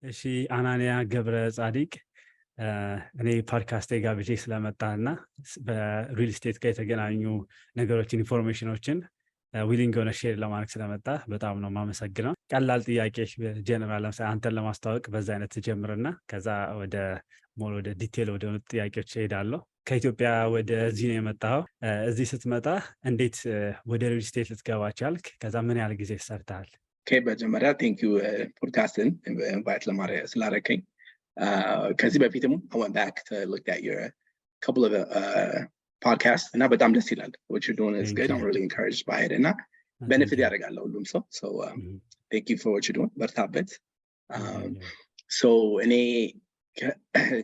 እሺ አናንያ ገብረጻዲቅ እኔ ፖድካስቴ ጋብዤ ስለመጣህና በሪል ስቴት ጋር የተገናኙ ነገሮችን ኢንፎርሜሽኖችን ዊሊንግ ሆነ ሼር ለማድረግ ስለመጣ በጣም ነው የማመሰግነው። ቀላል ጥያቄ ጀነራል ለምሳሌ አንተን ለማስተዋወቅ በዛ አይነት ትጀምርና ከዛ ወደ ዲቴል ወደ ጥያቄዎች እሄዳለሁ። ከኢትዮጵያ ወደዚህ ነው የመጣኸው። እዚህ ስትመጣ እንዴት ወደ ሪል ስቴት ልትገባ ቻልክ? ከዛ ምን ያህል ጊዜ ሰርተሃል? በመጀመሪያ ቴንክ ዩ ፖድካስትን ኢንቫይት ስላደረከኝ። ከዚህ በፊትም I went back to look at your couple of podcasts እና በጣም ደስ ይላል። what you're doing is good. I'm really encouraged by it እና benefit ያደርጋል ሁሉም ሰው። so thank you for what you're doing. በርታበት። so እኔ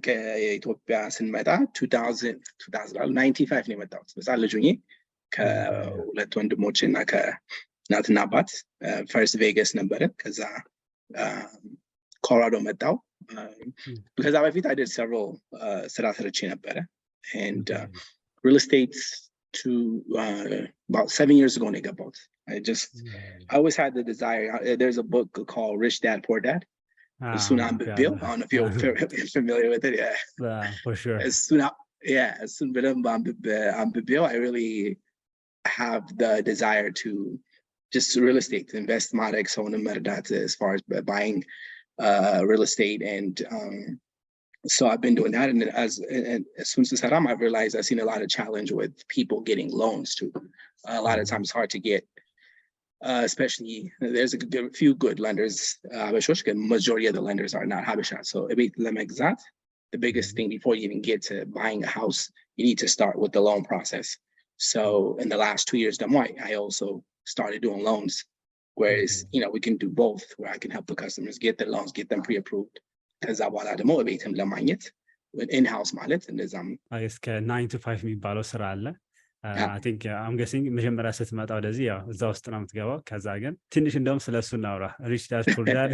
ከኢትዮጵያ ስንመጣ 1995 ነው የመጣሁት። በዛ ልጅ ሆኜ ከሁለት ወንድሞች እና እናትና አባት ፈርስት ቬጋስ ነበረ። ከዛ ኮሎራዶ መጣው። ከዛ በፊት I did several ስራ ሰርቼ ነበረ and real estate to about 7 years ago ነው የገባሁት። I always had the desire. There's a book called Rich Dad Poor Dad. እሱን አንብቤው I don't know if you're familiar with it. Yeah, for sure. እሱን በደንብ አንብቤው I really have the desire to just real estate, invest ማድረግ ሰውንም መርዳት as far as buying real estate and so I've been doing that and as soon as I've realized I've seen a lot of challenge with people getting loans too. A lot of times it's hard to get especially there's a few good lenders Habeshosh, majority of the lenders are not Habesha. So the biggest thing before you even get to buying a house, you need to start with the loan process. So in the last 2 years I also started doing loans, whereas we can do both, where I can help the customers get their loans, get them pre-approved. Because I want to motivate them ለማግኘት in-house ማለት እንደዛም እስከ 9 to 5 የሚባለው ስራ አለ። I think I'm guessing መጀመሪያ ስትመጣ ወደዚህ ያው እዛ ውስጥ ነው የምትገባው። ከዛ ግን ትንሽ እንደውም ስለሱ እናውራ። ሪች ዳድ ፑር ዳድ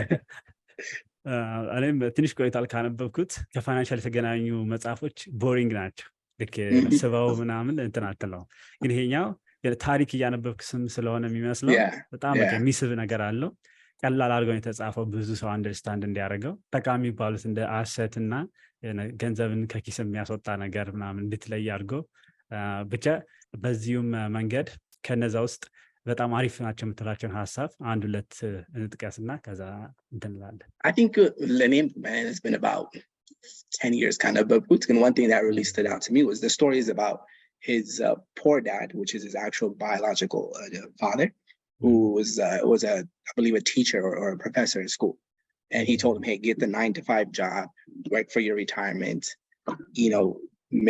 እኔም ትንሽ ቆይቷል ካነበብኩት። ከፋይናንሻል የተገናኙ መጽሐፎች ቦሪንግ ናቸው። ልክ ስበው ምናምን እንትን አትለው። ግን ይሄኛው ታሪክ እያነበብክ ስም ስለሆነ የሚመስለው በጣም የሚስብ ነገር አለው። ቀላል አድርገው የተጻፈው ብዙ ሰው አንደርስታንድ እንዲያደርገው ጠቃሚ የሚባሉት እንደ አሰት እና ገንዘብን ከኪስ የሚያስወጣ ነገር ምናምን እንድትለይ አድርገው ብቻ በዚሁም መንገድ ከነዛ ውስጥ በጣም አሪፍ ናቸው የምትላቸውን ሀሳብ አንድ ሁለት እንጥቀስና ከዛ እንትን እንላለን። I think ለኔም it's been about 10 years kind of but one thing that really stood out to me was the stories about his poor dad, which is his actual biological father, who was I believe a teacher or a professor in school, and he told him, hey, get the 9-to-5 job, work for your retirement,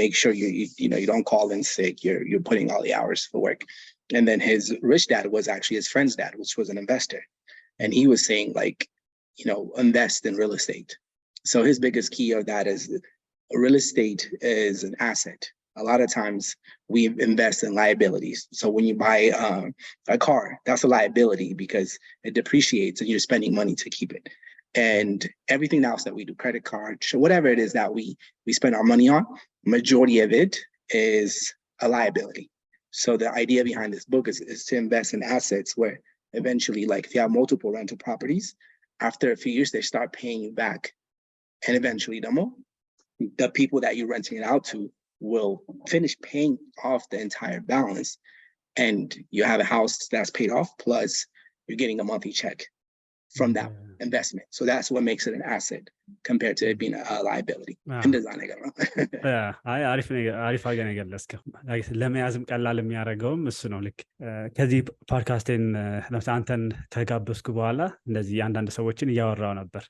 make sure you don't call in sick, you're putting all the hours for work. And then his rich dad was actually his friend's dad, which was an investor, and he was saying like invest in real estate. So his biggest key of that is real estate is an asset. A lot of times we invest in liabilities. So when you buy a car, that's a liability because it depreciates and you're spending money to keep it. And everything else that we do, credit card, whatever it is that we spend our money on, majority of it is a liability. So the idea behind this book is to invest in assets where eventually, like if you have multiple rental properties, after a few years, they start paying you back. And eventually, the people that you're renting it out to will finish paying off the entire balance, and you have a house that's paid off, plus you're getting a monthly check from that investment. So that's what makes it an asset compared to it being a liability. እንደዛ ነገር ነው። አሪፍ አድርገህ ነው የገለጽከው። ለመያዝም ቀላል የሚያደርገውም እሱ ነው። ልክ ከዚህ ፖድካስቴን ለምሳሌ አንተን ከጋበዝኩ በኋላ እንደዚህ አንዳንድ ሰዎችን እያወራው ነበር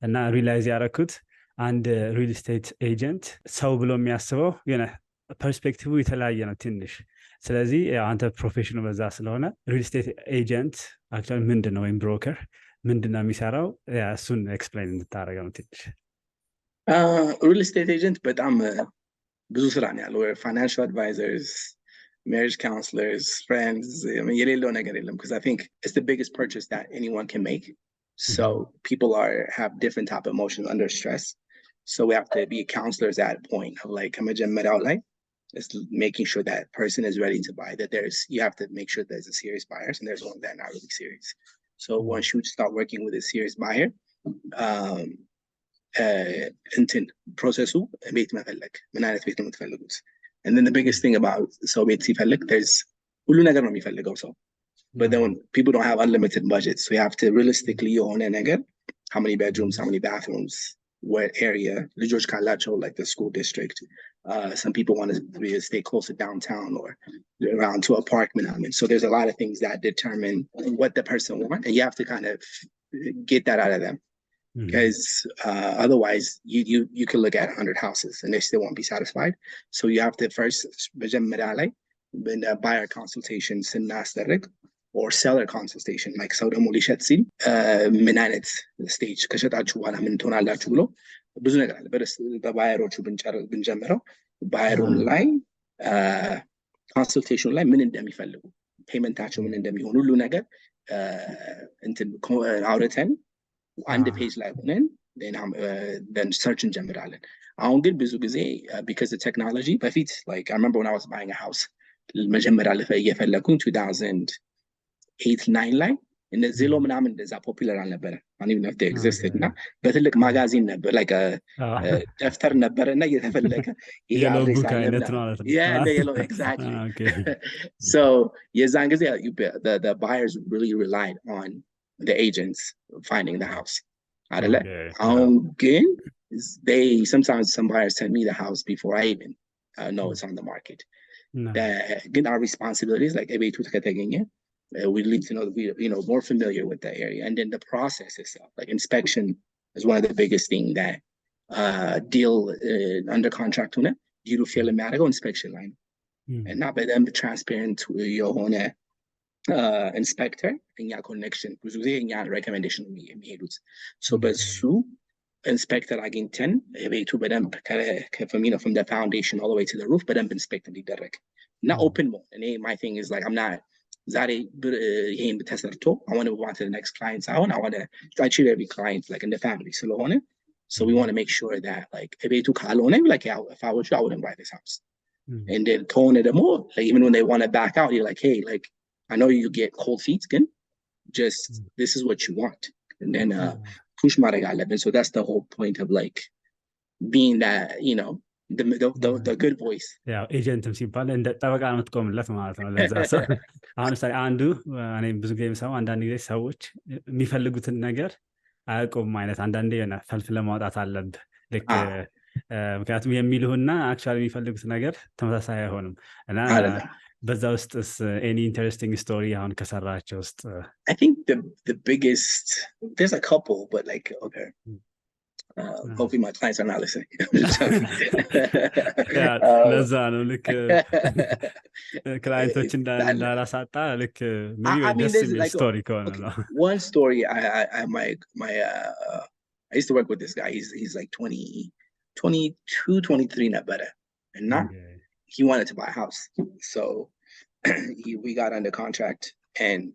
እና ሪላይዝ ያደረኩት አንድ ሪል ስቴት ኤጀንት ሰው ብሎ የሚያስበው ፐርስፔክቲቭ የተለያየ ነው ትንሽ። ስለዚህ አንተ ፕሮፌሽኑ በዛ ስለሆነ ሪል ስቴት ኤጀንት አክቹዋሊ ምንድን ነው ወይም ብሮከር ምንድን ነው የሚሰራው እሱን ኤክስፕሌን እንድታደርገው ነው ትንሽ። ሪል ስቴት ኤጀንት በጣም ብዙ ስራ ነው ያለው። ፋይናንሻል አድቫይዘርስ፣ marriage counselors, friends, የሌለው ነገር የለም because I think it's the biggest purchase that anyone can make. So people have different type of emotions under stress. So we have to be counselors at a point of like መጀመሪያው ላይ just making sure that person is ready to buy, that you have to make sure there's a serious buyers and there's one that are not really serious. So once you start working with a serious buyer, እንትን ፕሮሰሱ ቤት መፈለግ ምን አይነት ቤት ነው የምትፈልጉት? and then the biggest thing about ሰው ቤት ሲፈልግ there's ሁሉ ነገር ነው የሚፈልገው ሰው but then when people don't have unlimited budgets so you have to realistically የሆነ ነገር how many bedrooms, how many bathrooms, what area, ልጆች ካላቸው like the school district. Some people want to stay close to downtown or around to a park. So there's a lot of things that determine what the person wants, and you have to kind of get that out of them. Because otherwise you can look at 100 houses and they still won't be satisfied. So you have to first buyer consultation ስናስደርግ or seller consultation like ሰው ደግሞ ሊሸጥ ሲል ምን አይነት ስቴጅ ከሸጣችሁ በኋላ ምን ትሆናላችሁ ብሎ ብዙ ነገር አለ። በባየሮቹ ብንጀምረው ባየሩን ላይ ኮንሰልቴሽን ላይ ምን እንደሚፈልጉ ፔመንታቸው ምን እንደሚሆን ሁሉ ነገር እንትን አውርተን አንድ ፔጅ ላይ ሆነን then search እንጀምራለን። አሁን ግን ብዙ ጊዜ because the technology በፊት like I remember when I was buying a house መጀመሪያ እየፈለኩኝ 2008-9 ላይ እነ ዜሎ ምናምን እንደዛ ፖፑላር አልነበረ I don't even know if they existed እና በትልቅ ማጋዚን ነበር like ደፍተር ነበር እና እየተፈለገ yellow book አይነት ማለት ነው yeah the yellow exactly so የዛን ጊዜ the buyers really relied on the agents finding the house አይደለ አሁን ግን they sometimes some buyers send me the house before I even know it's on the market ግን our responsibility is like ቤቱ ከተገኘ we need to know that we more familiar with the area and then the process itself like inspection is one of the biggest thing that deal under contract on it you do feel medical inspection line and not by them transparent የሆነ inspector እኛ connection ብዙ ጊዜ እኛ recommendation የሚሄዱት so በሱ inspector አግኝተን ቤቱ በደንብ from the foundation all the way to the roof በደንብ inspect እንዲደረግ እና open more and my thing is like I'm not ዛሬ ይሄን ተሰርቶ I want to move on to the next clients I want to I treat every client like in the family ስለሆነ so we want to make sure that like ቤቱ ካልሆነ like yeah, if I wouldn't buy this house and then ከሆነ ደግሞ like, even when they want to back out you're like hey like I know you get cold feet ግን just this is what you want and then push ማድረግ አለብን so that's the whole point of like being that the good voice ያው ኤጀንትም ሲባል እንደ ጠበቃ ነው የምትቆምለት ማለት ነው ለዛ ሰው አሁን ሳይ አንዱ እኔ ብዙ ጊዜ ሰው አንዳንድ ጊዜ ሰዎች የሚፈልጉትን ነገር አያውቁም አይነት አንዳንዴ የሆነ ፈልፍለ ማውጣት አለብህ ልክ ምክንያቱም የሚሉህና አክቹዋሊ የሚፈልጉት ነገር ተመሳሳይ አይሆንም እና በዛ ውስጥስ any interesting story አሁን ከሰራቸው ውስጥ I think the biggest there's a couple but like okay hopefully my clients are not listening ለዛ ነው ልክ ክላይንቶች እንዳላሳጣ ልክ maybe ደስ የሚል ስቶሪ ከሆነ ነው one story I used to work with this guy he's like 22 23 ነበረ እና he wanted to buy a house so we got under contract and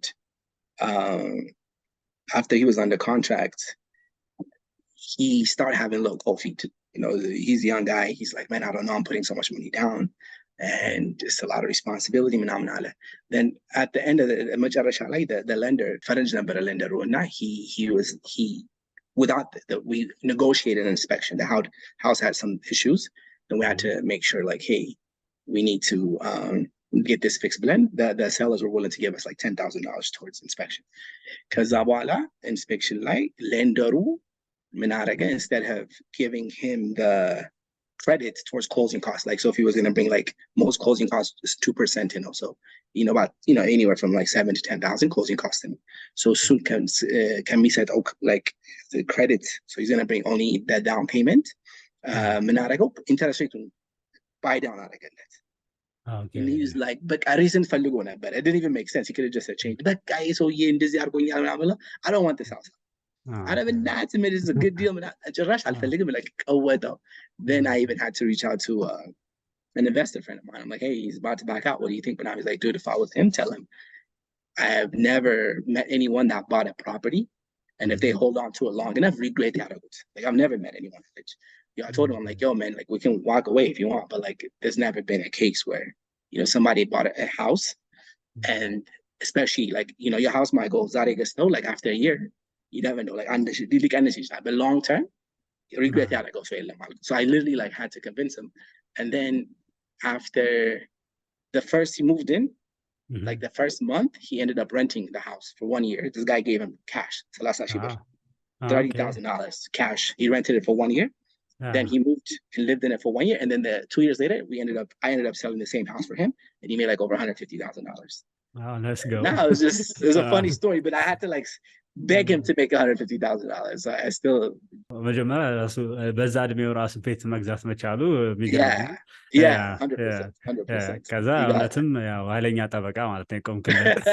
after he was under contract he started having low cold feet he's a young guy he's like man I don't know I'm putting so much money down and it's a lot of responsibility then at the end of the lender ፈረንጅ ነበረ lender እና he without we negotiated an inspection the house had some issues and we had to make sure like hey we need to get this fixed blend the sellers were willing to give us like $10,000 towards inspection because abala inspection like lenderu minaraga instead of giving him the credit towards closing costs like so if he was going to bring like most closing costs is 2% so about anywhere from like 7 to 10,000 closing costs so soon can be said like the credit so he's going to bring only the down payment minaraga interest rate buy down again okay and he was like but I recently ፈልጎ ነበር it didn't even make sense he could have just said change but guy so እንደዚህ አርጎኛል ምናምን I don't want this house I don't even know it's a good deal ጭራሽ አልፈልግም like ቀወጠው then I even had to reach out to an investor friend of mine I'm like hey he's about to back out what do you think but now he's like dude if I was him tell him I have never met anyone that bought a property and if they hold on to it long enough regret ያደረጉት like I've never met anyone I told him I'm like yo man like we can walk away if you want but like there's never been a case where somebody bought a house and especially like your house might go ዛሬ ገዝተው like after a year you never know like but long term regret ያደረገው ሰው የለም ማለት so I literally like had to convince him and then after the first he moved in like the first month he ended up renting the house for 1 year this guy gave him cash $30,000 cash he rented it for 1 year then he moved and lived in it for 1 year and then 2 years later I ended up selling the same house for him and he made like over $150,000 wow let's go no it was a funny story but I had to like beg him to make $150,000 so I still መጀመሪያ ራሱ በዛ እድሜው ራሱ ቤት መግዛት መቻሉ yeah 100% ከዛ እውነትም ያው ኃይለኛ ጠበቃ ማለት ነው ቆምክለት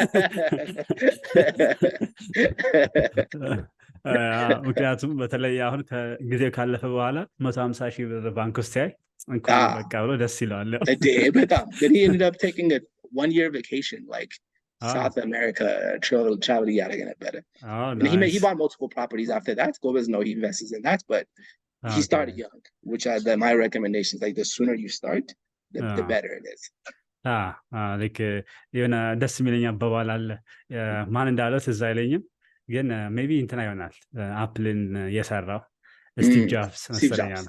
ምክንያቱም በተለይ አሁን ከጊዜው ካለፈ በኋላ 150,000 ብር ባንክ ውስጥ ያይ እንኳን በቃ ብሎ ደስ ይለዋል በጣም then he ended up taking a 1-year vacation like South America travel እያደረገ ነበረ and he bought multiple properties after that ጎበዝ ነው he invests in that but he started young which are my recommendations like the sooner you start the better it is like የሆነ ደስ የሚለኝ አባባል አለ ማን እንዳለው ትዝ አይለኝም ግን ሜቢ እንትና ይሆናል አፕልን የሰራው ስቲቭ ጆብስ መሰለኛል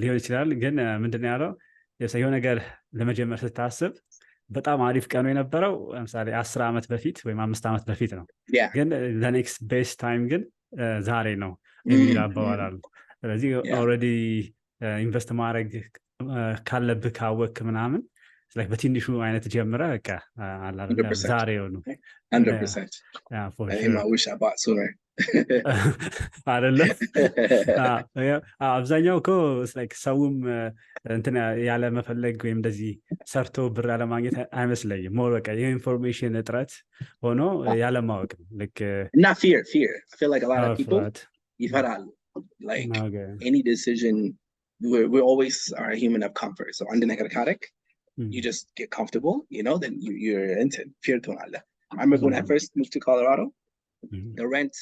ሊሆን ይችላል ግን ምንድነው ያለው የሰው ነገር ለመጀመር ስታስብ በጣም አሪፍ ቀኑ የነበረው ለምሳሌ 10 ዓመት በፊት ወይም 5 ዓመት በፊት ነው ግን the next best time ግን ዛሬ ነው የሚል አባባል አለ ስለዚህ already ኢንቨስት ማድረግ ካለብህ ካወክ ምናምን like በትንሹ አይነት ጀምራ በቃ አላለ ዛሬው ነው 100% yeah for sure I wish I bought sooner አይደለ አብዛኛው እኮ like ሰውም እንትና ያለ መፈለግ ወይም እንደዚህ ሰርቶ ብር ያለ ማግኘት አይመስለኝም ሞር በቃ የኢንፎርሜሽን እጥረት ሆኖ ያለ ማወቅ ነው like not fear I feel like a lot of people ይፈራሉ like any decision we always are a human of comfort so አንድ ነገር ካረክ you just get comfortable you know then you're into fear ትሆናለህ I remember when I first moved to Colorado the rent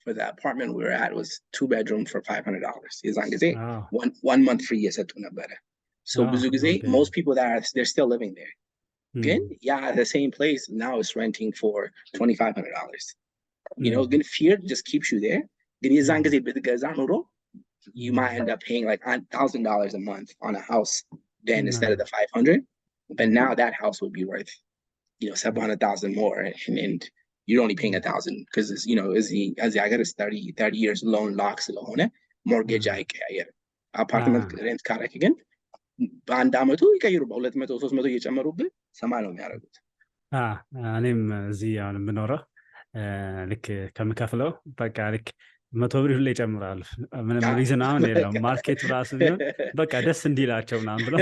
for the apartment we were at was 2 bedroom for $500 የዛን ጊዜ 1 month free የሰጡ ነበረ so ብዙ ጊዜ most people they're still living there ግን the same place now is renting for $2,500 you know ግን fear just keeps you there ግን የዛን ጊዜ ብትገዛ ኖሮ you might end up paying like $1,000 a month on a house then instead of the 500 but now that house would be worth you know 700,000 more and you're only paying 1,000 because you know as I got a 30 years loan lock ስለሆነ mortgage አይቀየርም apartment rent ካረክ ግን በአንድ አመቱ ይቀይሩ በ200 300 እየጨመሩብህ ሰማይ ነው የሚያደርጉት እኔም እዚህ አሁን የምኖረው ልክ ከምከፍለው በቃ ልክ 100 ብር ሁሌ ይጨምራሉ ምንም ሪዝን አሁን የለም ማርኬቱ ራሱ ቢሆን በቃ ደስ እንዲላቸው ምናምን ብለው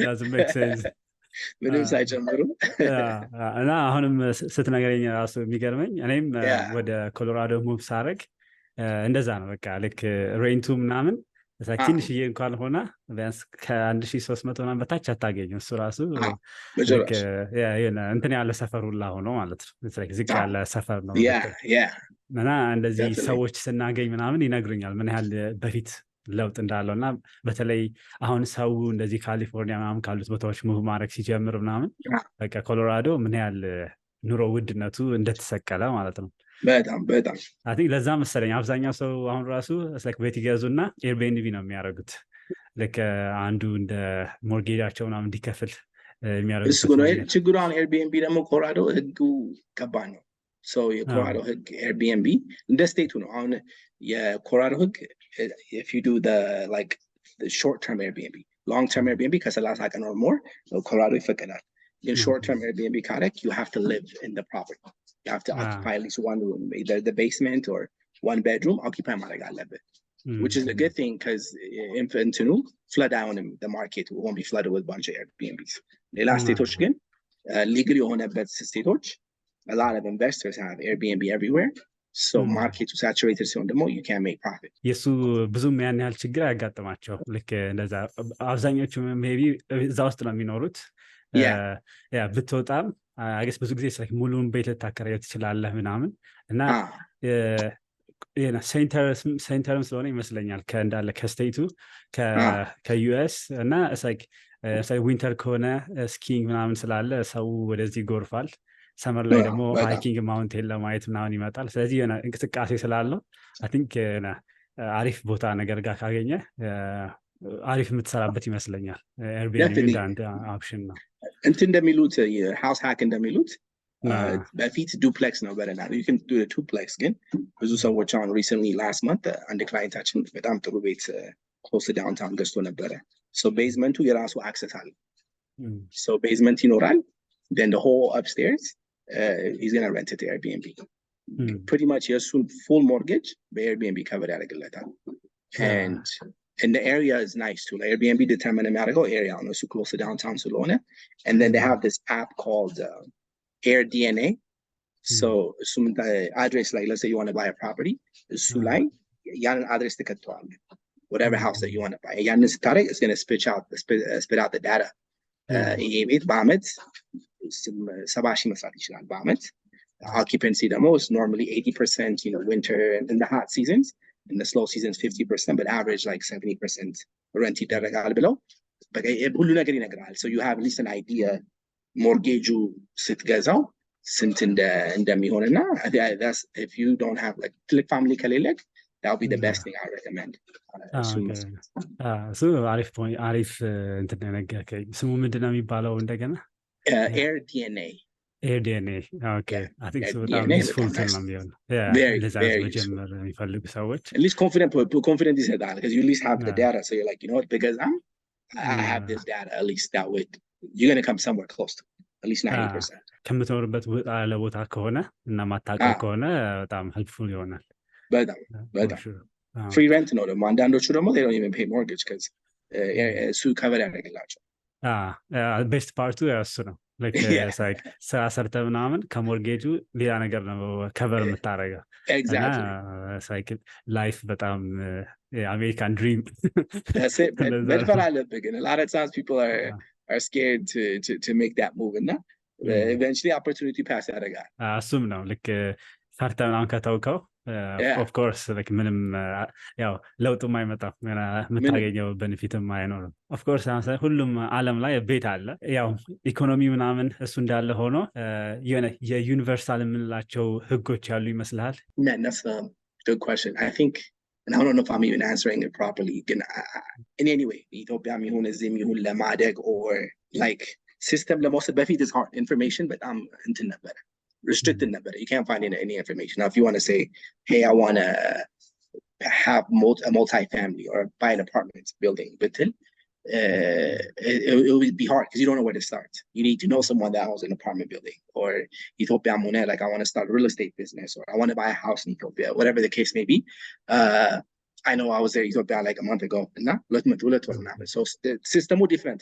doesn't make sense ምንም ሳይጨምሩ እና አሁንም ስትነግረኝ ራሱ የሚገርመኝ እኔም ወደ ኮሎራዶ ሙቭ ሳረግ እንደዛ ነው በቃ ልክ ሬንቱ ምናምን ትንሽዬ እንኳን ሆነ ቢያንስ ከ1300 ምናምን በታች አታገኝም እሱ ራሱ ልክ እንትን ያለ ሰፈር ሁላ ሆኖ ማለት ነው ዝቅ ያለ ሰፈር ነው እና እንደዚህ ሰዎች ስናገኝ ምናምን ይነግሩኛል ምን ያህል በፊት ለውጥ እንዳለው እና በተለይ አሁን ሰው እንደዚህ ካሊፎርኒያ ምናምን ካሉት ቦታዎች ሙቭ ማድረግ ሲጀምር ምናምን በቃ ኮሎራዶ ምን ያህል ኑሮ ውድነቱ እንደተሰቀለ ማለት ነው በጣም አይ ቲንክ ለዛ መሰለኝ አብዛኛው ሰው አሁን ራሱ like ቤት ይገዙና ኤርቢኤንቢ ነው የሚያደርጉት like አንዱ እንደ ሞርጌጃቸው ምናምን እንዲከፍል የሚያደርጉት እሱ ነው ችግሩ አሁን ኤርቢኤንቢ ደግሞ ኮሎራዶ ህጉ ከባድ ነው so የኮሎራዶ ህግ ኤርቢኤንቢ እንደ ስቴቱ ነው አሁን የኮሎራዶ ህግ if you do the short term Airbnb long term Airbnb ከ30 ቀን or more ኮሎራዶ ይፈቀዳል in short term Airbnb ካረክ you have to live in the property you have to occupy at least one room either the basement or one bedroom occupy ማድረግ አለበት which is a good thing because እንትኑ flood down the market won't be flooded with a bunch of Airbnbs ሌላ ስቴቶች ግን legal የሆነበት ስቴቶች a lot of investors have Airbnb everywhere so market saturated ሲሆን ደግሞ you can make profit የሱ ብዙም ያን ያህል ችግር አያጋጥማቸው ልክ እንደዛ አብዛኞቹ ሜቢ እዛ ውስጥ ነው የሚኖሩት ብትወጣም I guess ብዙ ጊዜ ሙሉን ቤት ልታከራየው ትችላለህ ምናምን እና ሴንተርም ስለሆነ ይመስለኛል ከእንዳለ ከስቴቱ ከዩኤስ እና ዊንተር ከሆነ ስኪንግ ምናምን ስላለ ሰው ወደዚህ ይጎርፋል ሰመር ላይ ደግሞ ሃይኪንግ ማውንቴን ለማየት ምናምን ይመጣል ስለዚህ የሆነ እንቅስቃሴ ስላለው I think አሪፍ ቦታ ነገር ጋር ካገኘ አሪፍ የምትሰራበት ይመስለኛል። ኤርቢኤንቢ እንደ አንድ ኦፕሽን ነው። እንትን እንደሚሉት ሃውስ ሃክ እንደሚሉት በፊት ዱፕሌክስ ነው በረና you can do a duplex ግን ብዙ ሰዎች አሁን recently last month አንድ ክላይንታችን በጣም ጥሩ ቤት close to downtown ገዝቶ ነበረ። so basemenቱ የራሱ access አለ። so basement ይኖራል, then the whole upstairs he's going to rent it to Airbnb. pretty much የሱን full mortgage በኤርቢኤንቢ cover ያደርግለታል. and the area is nice too. Like Airbnb determine የሚያደርገው area ነው እሱ close to downtown ስለሆነ. and then they have this app called Air DNA. so እሱም address like let's say you want to buy a property እሱ ላይ ያንን address ትከተዋለህ whatever house that you want to buy. ያንን ስታደርግ it's going to spit out the data. ይሄ ቤት በአመት 70,000 መስራት ይችላል በአመት። occupancy ደግሞ is normally 80%, you know, winter and in the hot seasons. In the slow seasons 50%, but average like 70% rent ይደረጋል ብለው በቃ ሁሉ ነገር ይነግራል. so you have at least an idea mortgage ስትገዛው ስንት እንደሚሆንና that's if you don't have like ትልቅ family ከሌለክ that would be the best thing I recommend. so አሪፍ እንትን ነገርከኝ። ስሙ ምንድነው የሚባለው እንደገና? Air DNA. Air DNA. Okay. I think so. That useful to know. Yeah. Very መጀመር የሚፈልጉ ሰዎች at least confident ይሰጣል because you at least have the data, so you're like, you know what, because I have this data, at least that would you're going to come somewhere close to at least 90%. ከምትኖርበት ቦታ ከሆነ እና ማታውቀው ከሆነ በጣም helpful ይሆናል። በጣም free rent ነው ደግሞ አንዳንዶቹ ደግሞ they don't even pay mortgage because እሱ cover ያደርግላቸው። ቤስት ፓርቱ እሱ ነው። like ስራ ሰርተ ምናምን ከሞርጌጁ ሌላ ነገር ነው ከቨር የምታደርገው። exactly ላይፍ በጣም የአሜሪካን ድሪም መድፈር አለብህ ግን a lot of times people are scared to make that move እና eventually opportunity pass ያደርጋል። እሱም ነው ልክ ፈርተ ምናምን ከተውከው of course like ምንም ያው ለውጥም አይመጣም የምታገኘው ቤኔፊትም አይኖርም። of course ሁሉም ዓለም ላይ ቤት አለ ያው ኢኮኖሚ ምናምን እሱ እንዳለ ሆኖ የሆነ የዩኒቨርሳል የምንላቸው ህጎች ያሉ ይመስልሃል? That's a good question. I think, and I don't know if I'm even answering it properly. In any way, ኢትዮጵያ ይሁን እዚህም ይሁን ለማደግ or like system ለመውሰድ በፊት is hard information but እንትን ነበረ restricted number. You can't find any information. Now, if you want to say, hey, I want to have a multi-family or buy an apartment building, but it would be hard because you don't know where to start. You need to know someone that owns an apartment building, or Ethiopia Monet, like I want to start a real estate business, or I want to buy a house in Ethiopia, whatever the case may be. I know I was there in Ethiopia like a month ago. So the system is different.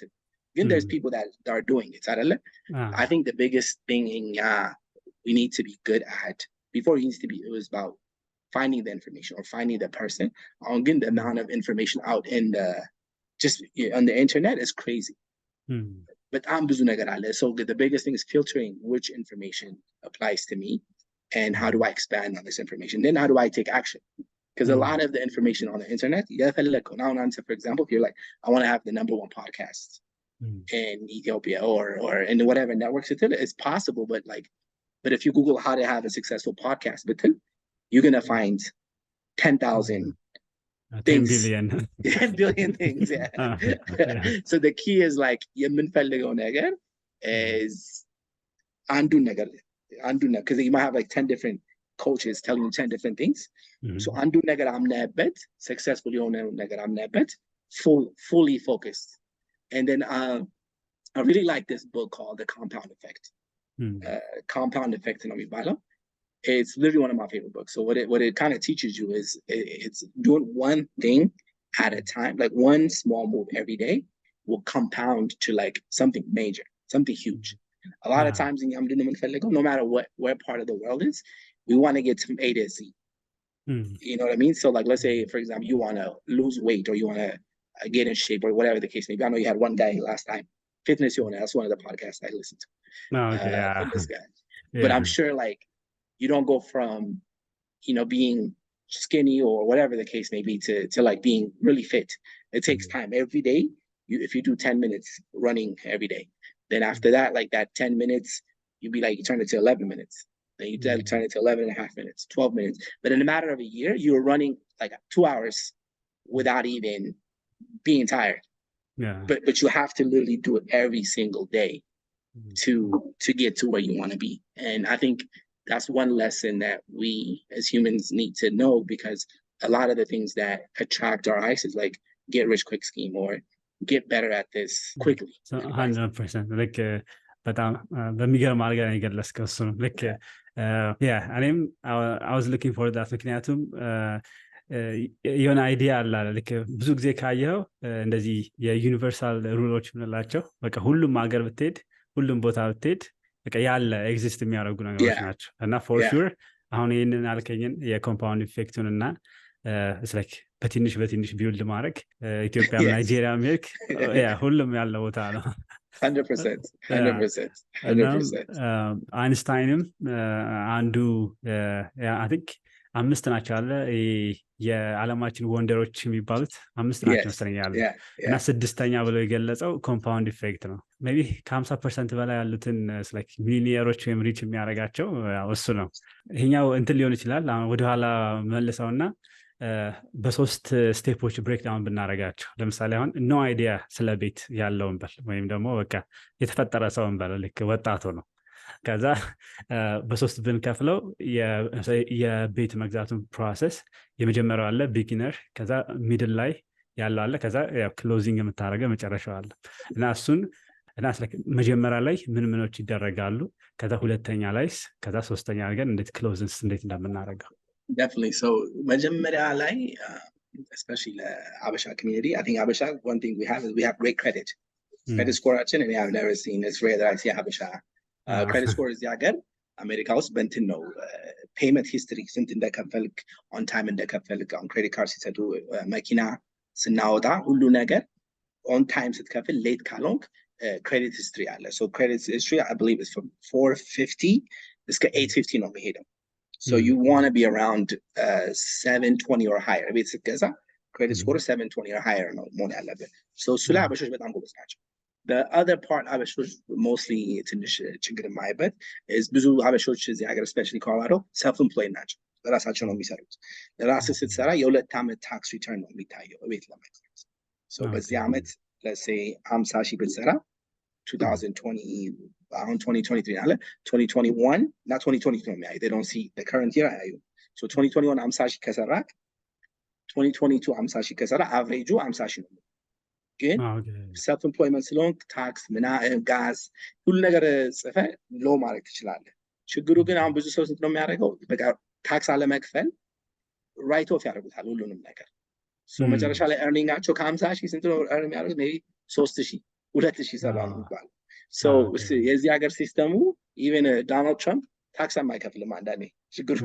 Then there's people that are doing it. I think the biggest thing in we need to be good at before it needs to be, it was about finding the information or finding the person. Getting the amount of information out in just on the internet is crazy. But so the biggest thing is filtering which information applies to me and how do I expand on this information. Then how do I take action? Because a lot of the information on the internet, for example, if you're like, I want to have the #1 podcast in Ethiopia or in whatever networks it's possible, but if you Google how to have a successful podcast, you're going to find 10,000 things. 10 billion things. Yeah. So the key is like, is because you might have like 10 different coaches telling you 10 different things. So successfully fully focused. And then I really like this book called The Compound Effect. Compound Effect in የሚባለው it's literally one of my favorite books. So what it kind of teaches you is it's doing one thing at a time, like one small move every day will compound to like something major, something huge. A lot of times no matter where part of the world is, we want to get from A to Z. You know what I mean? So like let's say for example you want to lose weight or you want to get in shape or whatever the case may be. I know you had one guy last time, Fitness Yona, that's one of the podcasts I listened to. From this guy. But I'm sure like you don't go from being skinny or whatever the case may be to like being really fit. It takes time. Every day if you do 10 minutes running every day, then after that like that 10 minutes you turn it to 11 minutes, and you turn it to 11 and a half minutes, 12 minutes. But in a matter of a year, you're running like 2 hours without even being tired. Yeah. But you have to literally do it every single day to get to where you want to be. And I think that's one lesson that we as humans need to know, because a lot of the things that attract our eyes is like get rich quick scheme or get better at this quickly. So 100% like በጣም በሚገርም አድርገህ ነው የገለጽከው እሱ ነው ልክ እኔም I was looking for that ምክንያቱም የሆነ አይዲያ አለ ልክ ብዙ ጊዜ ካየኸው እንደዚህ የዩኒቨርሳል ሩሎች ምንላቸው በቃ ሁሉም ሀገር ብትሄድ ሁሉም ቦታ ብትሄድ በቃ ያለ ኤግዚስት የሚያደርጉ ነገሮች ናቸው እና ፎር ሹር አሁን ይህንን አልከኝን የኮምፓውንድ ኢፌክቱን እና it's በትንሽ ቢውልድ ማድረግ ኢትዮጵያ ናይጄሪያ አሜሪካ ሁሉም ያለ ቦታ ነው 100%. አይንስታይንም አንዱ I think 5 ናቸው አለ የዓለማችን ወንደሮች የሚባሉት 5 ናቸው መሰለኝ ያለ እና 6ኛ ብሎ የገለጸው ኮምፓውንድ ኢፌክት ነው ሜቢ ከ50% በላይ ያሉትን ሚሊየሮች ወይም ሪች የሚያደርጋቸው እሱ ነው ይሄኛው እንትን ሊሆን ይችላል ወደ ኋላ መልሰውና በሶስት ስቴፖች ብሬክዳውን ብናረጋቸው ለምሳሌ አሁን ኖ አይዲያ ስለ ቤት ያለውን በል ወይም ደግሞ በቃ የተፈጠረ ሰውን በል ልክ ወጣቱ ነው ከዛ በሶስት ብንከፍለው የቤት መግዛቱን ፕሮሰስ የመጀመሪያው አለ ቢጊነር ከዛ ሚድል ላይ ያለው አለ ከዛ ክሎዚንግ የምታረገው መጨረሻው አለ እና እሱን እና መጀመሪያ ላይ ምኖች ይደረጋሉ ከዛ ሁለተኛ ላይስ ከዛ ሶስተኛ አድርገን እንዴት ክሎዝንስ እንዴት እንደምናረጋው Definitely. So መጀመሪያ ላይ especially the Abasha community, I think Abasha, one thing we have is we have great credit. Credit score and I've never seen, it's rare that I see Abasha. Credit score is ያገር አሜሪካ ውስጥ በእንትን ነው ፔመንት ሂስትሪ ስንት እንደከፈልክ on time እንደከፈልክ on credit card ሲሰጡ መኪና ስናወጣ ሁሉ ነገር on time ስትከፍል late ካልሆንክ credit history አለ. So credit history I believe is from 450 እስከ 850 ነው የሚሄደው. So you want to be around 720 or higher. It's credit score 720 or higher no more ያለበት. So ስለ አበሾች በጣም ጎበዝ ናቸው. The other part አበሾች mostly ትንሽ ችግር የማይበት is ብዙ አበሾች እዚህ ሀገር especially Colorado self-employed ናቸው. ለራሳቸው ነው የሚሰሩት. ለራስህ ስትሰራ የሁለት ዓመት tax return ነው የሚታየው ቤት ለመግዛት. So በዚህ ዓመት let's say 50,000 ብትሰራ 2020 around 2023 አለ 2021 not 2022 ነው የሚያዩ they don't see the current year አያዩ so 2021 50,000 ከሰራ 2022 50,000 ከሰራ አቨሬጁ 50,000 ነው ግን self employment ስለሆንክ ታክስ ጋዝ ሁሉ ነገር ጽፈ ሎ ማድረግ ትችላለህ ችግሩ ግን አሁን ብዙ ሰው ነው የሚያደርገው በቃ ታክስ አለመክፈል ራይት ኦፍ ያደርጉታል ሁሉንም ነገር so መጨረሻ ላይ earningአቸው ከ50,000 ስንት ነው earn የሚያደርጉት maybe 3,000 2,000 ሰላም ይባላል so የዚህ ሀገር ሲስተሙ even Donald Trump ታክስ የማይከፍልም አንዳንዴ ችግሩ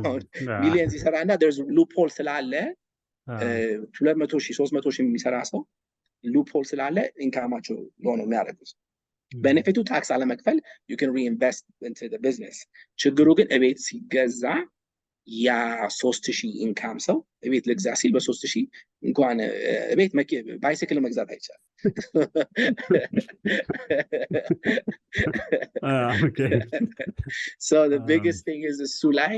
ሚሊየንስ ይሰራና there's loophole ስላለ 200,000 300,000 የሚሰራ ሰው loophole ስላለ ኢንካማቸው ነው የሚያደርጉት ቤኔፊቱ ታክስ አለመክፈል you can reinvest into the business ችግሩ ግን እቤት ሲገዛ ያ 3,000 ኢንካም ሰው እቤት ልግዛ ሲል በ3,000 እንኳን እቤት ባይሲክል መግዛት አይቻልም okay so the biggest thing is እሱ ላይ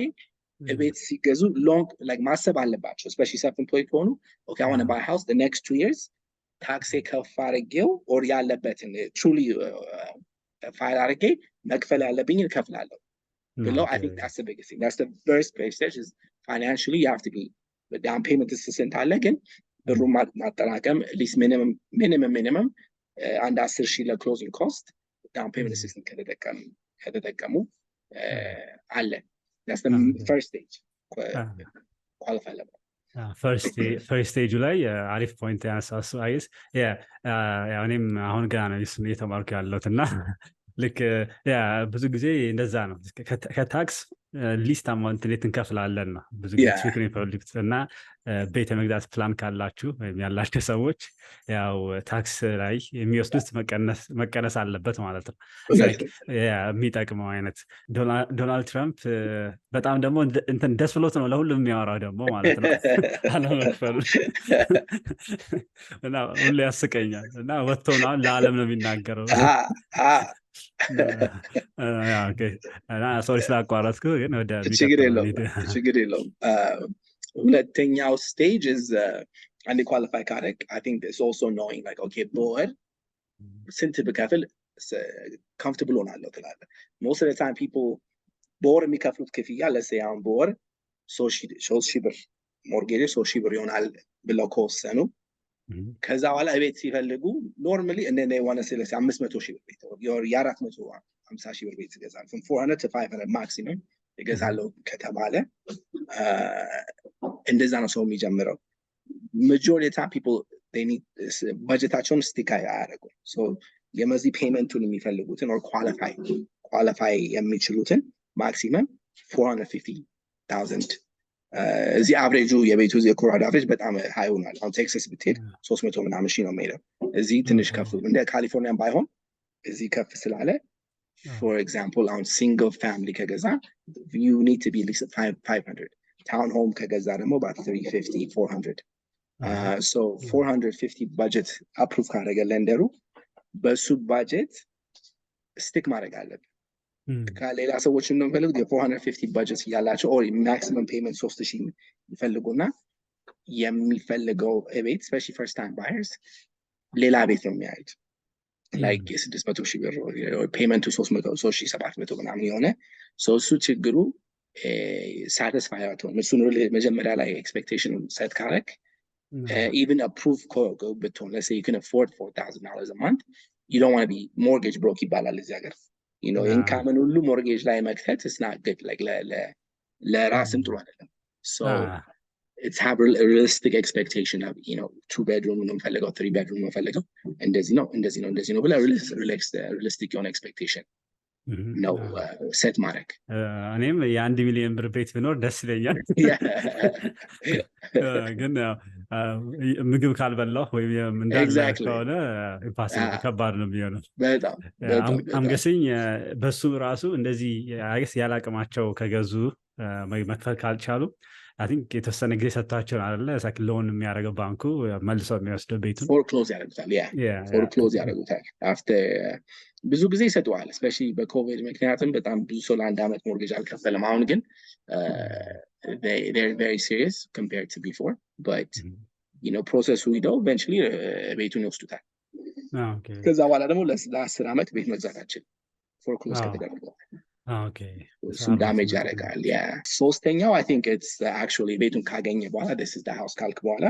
እቤት ሲገዙ long like ማሰብ አለባቸው especially self-employed ከሆኑ okay I want to buy a house the next 2 years ታክስ ከፍ አድርጌው or ያለበትን truly ፋይል አድርጌ መክፈል ያለብኝ እከፍላለሁ below I think that's the biggest thing that's the first base stage is financially you have to be the down payment assistant አለ ግን ብሩ ማጠራቀም at least minimum and 10,000 ለclosing cost down payment assistant ከተጠቀሙ አለ that's the first stage qualify level first stage ላይ አሪፍ ፖይንት ያነሳሱ አይስ እኔም አሁን ገና ነው እየተማርኩ ያለሁትና ልክ ብዙ ጊዜ እንደዛ ነው ከታክስ ሊስት አማውንት እንዴት እንከፍላለን ነው ብዙ ጊዜ ትሪክን ይፈልጉት እና ቤት መግዛት ፕላን ካላችሁ ወይም ያላችሁ ሰዎች ያው ታክስ ላይ የሚወስዱት መቀነስ አለበት ማለት ነው የሚጠቅመው አይነት ዶናልድ ትራምፕ በጣም ደግሞ እንትን ደስ ብሎት ነው ለሁሉም የሚያወራው ደግሞ ማለት ነው አለመክፈሉ እና ሁሉ ያስቀኛል እና ወጥቶ ነው ለዓለም ነው የሚናገረው ኦኬ ሶሪ ስላቋረጥኩ ግን ወደ ችግር የሚቀጥለው የለውም እንሂድ። ችግር የለውም ሁለተኛው ስቴጅ is አንድ ኳሊፋይ ካደረግ I think it's also knowing like okay በወር ስንት ብከፍል comfortable ሆናለሁ ትላለህ most of the time people በወር የሚከፍሉት ክፍያ let's say አሁን በወር 3,000 ብር ሞርጌጅ 3,000 ብር ይሆናል ብለው ከወሰኑ ከዛ በኋላ ቤት ሲፈልጉ ኖርማሊ እንደኔ ዋና ስለዚህ 500,000 ብር ቤት የ450,000 ብር ቤት ይገዛል from 400 to 500 maximum ይገዛሉ ከተባለ እንደዛ ነው ሰው የሚጀምረው majority of people they need budgetaቸውን ስቲክ አያደርጉ so የመዚህ ፔመንቱን የሚፈልጉትን or qualify የሚችሉትን maximum 450,000 እዚህ አቨሬጁ የቤቱ የኮራዶ አቨሬጅ በጣም ሃይ ሆኗል አሁን ቴክሳስ ብትሄድ 300 ምናምን ሺህ ነው የሚሄደው እዚህ ትንሽ ከፍ እንደ ካሊፎርኒያ ባይሆን እዚህ ከፍ ስላለ for example on single family ከገዛ you need to be at least 500 town home ከገዛ ደግሞ about 350 400 so 450 budget approve ካደረገ ለንደሩ በሱ budget ስቲክ ማድረግ አለብን ከሌላ ሰዎች ነው የሚፈልጉት የ450 budget ያላቸው or maximum payment 3,000 ይፈልጉና የሚፈልገው ቤት especially first time buyers ሌላ ቤት ነው የሚያዩት like 600,000 ብር or payment to 3,700 ምናምን የሆነ so እሱ ችግሩ satisfy አትሆንም እሱን መጀመሪያ ላይ expectation set ካረክ even approve between let's say you can afford $4,000 a month you don't want to be mortgage broke ይባላል እዚህ ሀገር you know income ሁሉ mortgage ላይ መክተት it's not good like ለራስም ጥሩ አይደለም so it's have a realistic expectation of you know 2 bedroom ነው ፈልገው 3 bedroom ነው ፈልገው እንደዚህ ነው ብላ realistic የሆነ expectation ነው ሴት ማድረግ እኔም የ1 ሚሊዮን ብር ቤት ቢኖር ደስ ይለኛል ግን ምግብ ካልበላሁ ወይም እንዳለ ከሆነ ኢምፖሲብል ከባድ ነው የሚሆነው በጣም አምገሰኝ በሱ ራሱ እንደዚህ አይስ ያላቀማቸው ከገዙ መክፈል ካልቻሉ I think የተወሰነ ጊዜ ሰጥቷቸው አይደለ ሳክ ሎን የሚያደርገው ባንኩ መልሶ የሚወስደው ቤቱን foreclose ያደርጉታል foreclose ያደርጉታል after ብዙ ጊዜ ይሰጡዋል especially በኮቪድ ምክንያቱም በጣም ብዙ ሰው ለአንድ አመት ሞርጌጅ አልከፈለም አሁን ግን they're very serious compared to before but you know process we do eventually ቤቱን ይወስዱታል ከዛ በኋላ ደግሞ ለ10 አመት ቤት መግዛታችን foreclose ከተደረገ okay some damage ያደርጋል ሶስተኛው I think it's actually ቤቱን ካገኘ በኋላ this is the house ካልክ በኋላ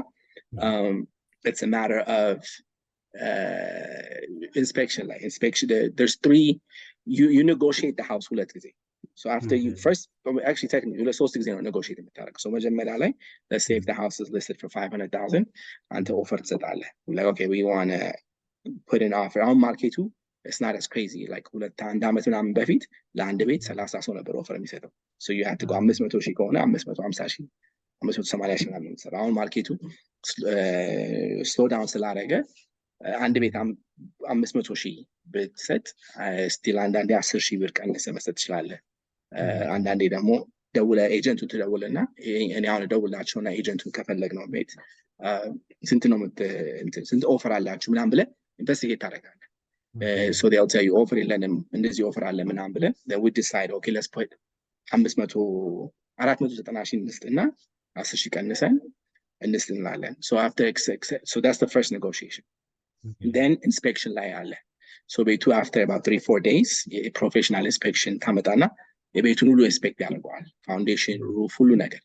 it's a matter of inspection there's 3 you negotiate the house ሁለት ጊዜ so after you first actually technically let's ሶስት ጊዜ ነው negotiate የምታደርገው so መጀመሪያ ላይ let's say if the house is listed for 500,000 አንተ ኦፈር ትሰጣለህ like okay we want to put an offer on market it's not as crazy like አንድ አመት ምናምን በፊት ለአንድ ቤት 30 ሰው ነበር ኦፈር የሚሰጠው so you have to go 500,000 ከሆነ 550,000 580,000 ምናምን የሚሰራ አሁን ማርኬቱ ስሎ ዳውን ስላደረገ አንድ ቤት 500,000 ብትሰጥ ስቲል አንዳንዴ 10,000 ብር ቀንሰህ መስጠት ትችላለህ አንዳንዴ ደግሞ ደውለህ ኤጀንቱ ትደውልና እኔ አሁን ደውላቸውና ኤጀንቱን ከፈለግነው ቤት ስንት ነው ስንት ኦፈር አላችሁ ምናምን ብለህ ኢንቨስቲጌት ታደርጋለህ so they'll tell you offer የለንም እንደዚህ ኦፈር አለ ምናምን ብለህ then we decide okay let's put 490,000 እንስጥና 10,000 ቀንሰን እንስጥናለን so after so that's the first negotiation then inspection ላይ አለ so ቤቱ after about 3-4 days professional inspection ታመጣና የቤቱን ሁሉ ኢንስፔክት ያደርገዋል ፋውንዴሽን ሩፍ ሁሉ ነገር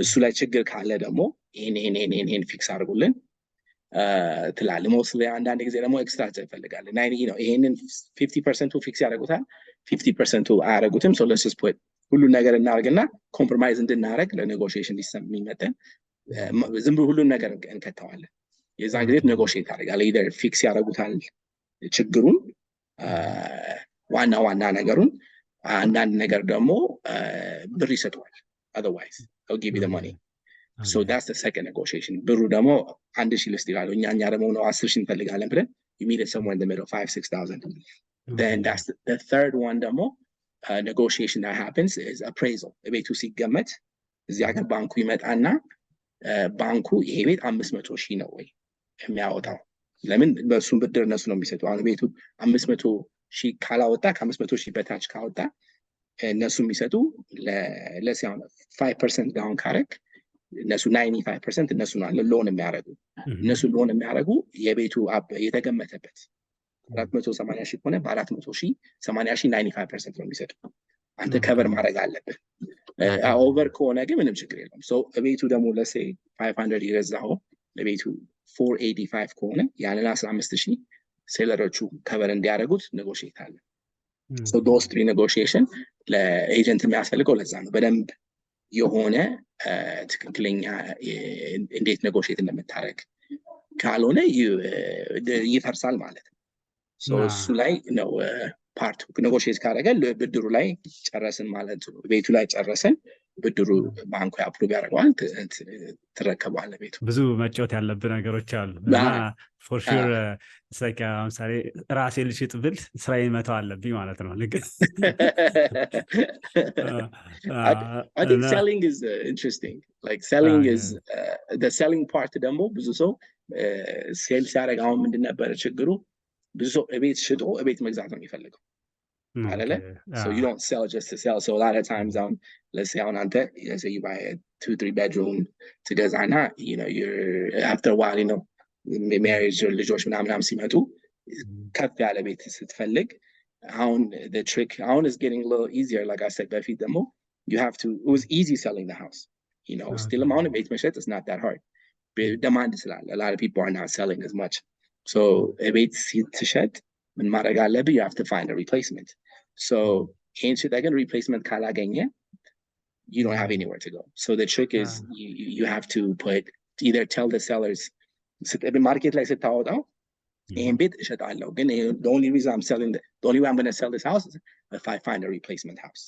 እሱ ላይ ችግር ካለ ደግሞ ይሄን ፊክስ አድርጉልን ትላል ሞስሊ አንዳንድ ጊዜ ደግሞ ኤክስትራ ይፈልጋል እና ነው ይሄንን 50% ፊክስ ያደርጉታል 50% አያደርጉትም so let's just put ሁሉ ነገር እናደርግና ኮምፕሮማይዝ እንድናደርግ ለኔጎሺዬሽን ሊሰሚመጣን ዝም ብሎ ሁሉ ነገር እንከተዋለን የዛን ጊዜ ኔጎሺዬት ያደርጋል either ፊክስ ያደርጉታል ችግሩን ዋና ነገሩን አንዳንድ ነገር ደግሞ ብር ይሰጡዋል otherwise they'll give you the money so that's the second negotiation ብሩ ደግሞ 1,000 ልስጥ ይላሉ እኛ ደግሞ ነው 10,000 እንፈልጋለን ብለን you meet it somewhere in the middle 5,000-6,000 then that's the third one ደግሞ negotiation that happens is appraisal ቤቱ ሲገመት እዚህ ሀገር ባንኩ ይመጣና ባንኩ ይሄ ቤት 500,000 ነው ወይ የሚያወጣው ለምን በሱም ብድር እነሱ ነው የሚሰጡ አሁን ቤቱ 500 ሺህ ካላወጣ ከ500,000 በታች ካወጣ እነሱ የሚሰጡ ለሲያውን 5% ዳውን ካረክ እነሱ 95% እነሱ ነው ሎን የሚያደርጉ እነሱ ሎን የሚያደርጉ የቤቱ የተገመተበት 480,000 ከሆነ በ400,000 80,000 95% ነው የሚሰጡ አንተ ከቨር ማድረግ አለብህ ኦቨር ከሆነ ግን ምንም ችግር የለም ሶ ቤቱ ደግሞ ለሴ 500 ይገዛው ለቤቱ 485 ከሆነ ያንን 15,000 ሴለሮቹ ከቨር እንዲያደርጉት ኔጎሺዬት አለ so those three negotiation ለኤጀንት የሚያስፈልገው ለዛ ነው በደንብ የሆነ ትክክለኛ እንዴት ኔጎሺዬት እንደምታደርግ ካልሆነ ይፈርሳል ማለት ነው so እሱ ላይ ነው ፓርት ኔጎሺዬት ካደረገ ብድሩ ላይ ጨረስን ማለት ነው ቤቱ ላይ ጨረሰን ብድሩ ባንኩ አፕሩቭ ያደርገዋል ትረከባለህ ቤቱ ብዙ መጫወት ያለብን ነገሮች አሉ እና for sure like ለምሳሌ ራሴ ልሽጥ ብል ስራዬን መተው አለብኝ ማለት ነው I think selling is interesting like selling is the selling part ደግሞ ብዙ ሰው ሴልስ ያደርግ አሁን ምንድን ነበር ችግሩ ብዙ ሰው ቤት ሽጦ ቤት መግዛት ነው የሚፈልገው አይደለ so you don't sell just to sell so a lot of times let's say on ante let's say you buy a 2-3 bedroom ተገዛና you know you're after a while you know marriage ልጆች ምናምን ሲመጡ ከፍ ያለ ቤት ስትፈልግ አሁን the trick አሁን is getting a little easier like I said በፊት ደግሞ you have to it was easy selling the house you know still amount of ቤት መሸጥ is not that hard demand ስላለ a lot of people are not selling as much so ቤት ስትሸጥ ምን ማድረግ አለብህ you have to find a replacement so ይሄን ሽጥ ግን replacement ካላገኘ you don't have anywhere to go so the trick is you have to put either tell the sellers market ላይ ስታወጣው ይሄን ቤት እሸጣለሁ ግን the only reason I'm selling the only way I'm going to sell this house is if I find a replacement house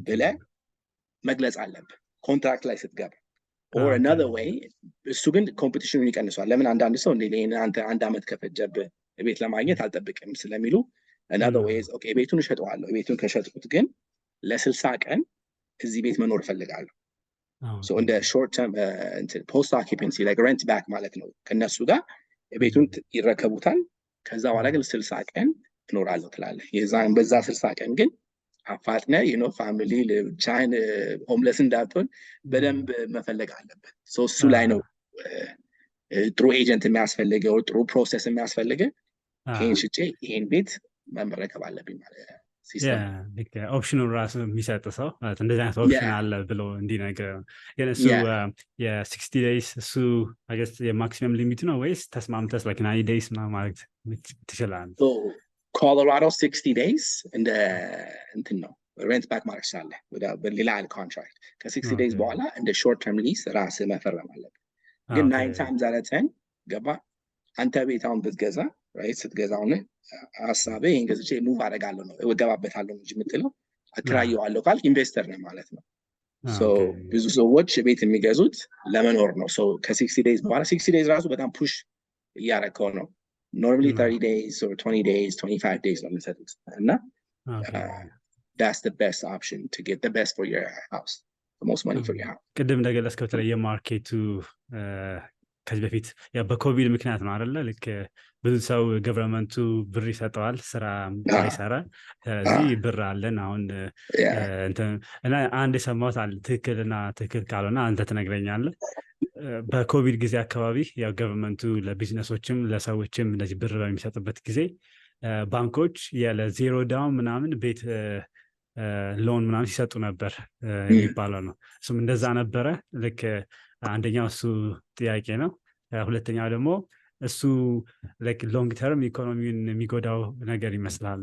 ብለህ መግለጽ አለብህ ኮንትራክት ላይ ስትገባ or another way እሱ ግን ኮምፒቲሽኑን ይቀንሷል ለምን አንዳንድ ሰው እንዴ አንተ አንድ አመት ከፈጀብህ ቤት ለማግኘት አልጠብቅም ስለሚሉ another way is okay ቤቱን እሸጠዋለሁ ቤቱን ከሸጥኩት ግን ለ60 ቀን እዚህ ቤት መኖር እፈልጋለሁ so in the short term post occupancy like rent back ማለት ነው ከነሱ ጋር ቤቱን ይረከቡታል ከዛ በኋላ ግን 60 ቀን እኖራለሁ ትላለህ የዛን በዛ 60 ቀን ግን አፋጥነ you know family ብቻህን ሆምለስ እንዳትሆን በደንብ መፈለግ አለበት so እሱ ላይ ነው ጥሩ ኤጀንት የሚያስፈልገው ጥሩ ፕሮሰስ የሚያስፈልገው ይሄን ሽጬ ይሄን ቤት መመረከብ አለብኝ ማለት ሲስተም ኦፕሽኑ ራሱ የሚሰጥ ሰው እንደዚህ አይነት ኦፕሽን አለ ብሎ እንዲነግር የነሱ የ60 days እሱ I guess የማክሲመም ሊሚት ነው ወይስ ተስማምተስ like 90 days ማለት ትችላለህ so Colorado 60 days እንደ እንትን ነው rent back ማድረግ ይችላል በሌላ ኮንትራክት ከ60 days በኋላ እንደ short term lease ራስ መፈረም አለበት ግን 9 times out of 10 ገባ አንተ ቤታውን ብትገዛ right ስትገዛው ነው ሐሳቤ እንግዲህ ሙቭ አደርጋለሁ ነው እገባበታለሁ እንጂ የምትለው አከራየዋለሁ ካልክ ኢንቨስተር ነህ ማለት ነው so ብዙ ሰዎች ቤት የሚገዙት ለመኖር ነው so ከ60 days በኋላ 60 days ራሱ በጣም ፑሽ እያደረከው ነው normally 30 days or 20 days 25 days ነው የሚሰጡት እና that's the best option to get the best for your house the most money for your house ቅድም እንደገለጽከው ተለየ ማርኬቱ ከዚህ በፊት ያ በኮቪድ ምክንያት ነው አይደለ ልክ ብዙ ሰው ገቨርንመንቱ ብር ይሰጠዋል ስራ አይሰራ ስለዚህ ብር አለን አሁን እና አንድ የሰማሁት አለ ትክክል ካልሆነ አንተ ትነግረኛለህ በኮቪድ ጊዜ አካባቢ ያው ገቨርንመንቱ ለቢዝነሶችም ለሰዎችም እንደዚህ ብር በሚሰጥበት ጊዜ ባንኮች ለዜሮ ዳውን ምናምን ቤት ሎን ምናምን ሲሰጡ ነበር የሚባለው ነው እሱም እንደዛ ነበረ ልክ አንደኛው እሱ ጥያቄ ነው ሁለተኛው ደግሞ እሱ like long term ኢኮኖሚውን የሚጎዳው ነገር ይመስላል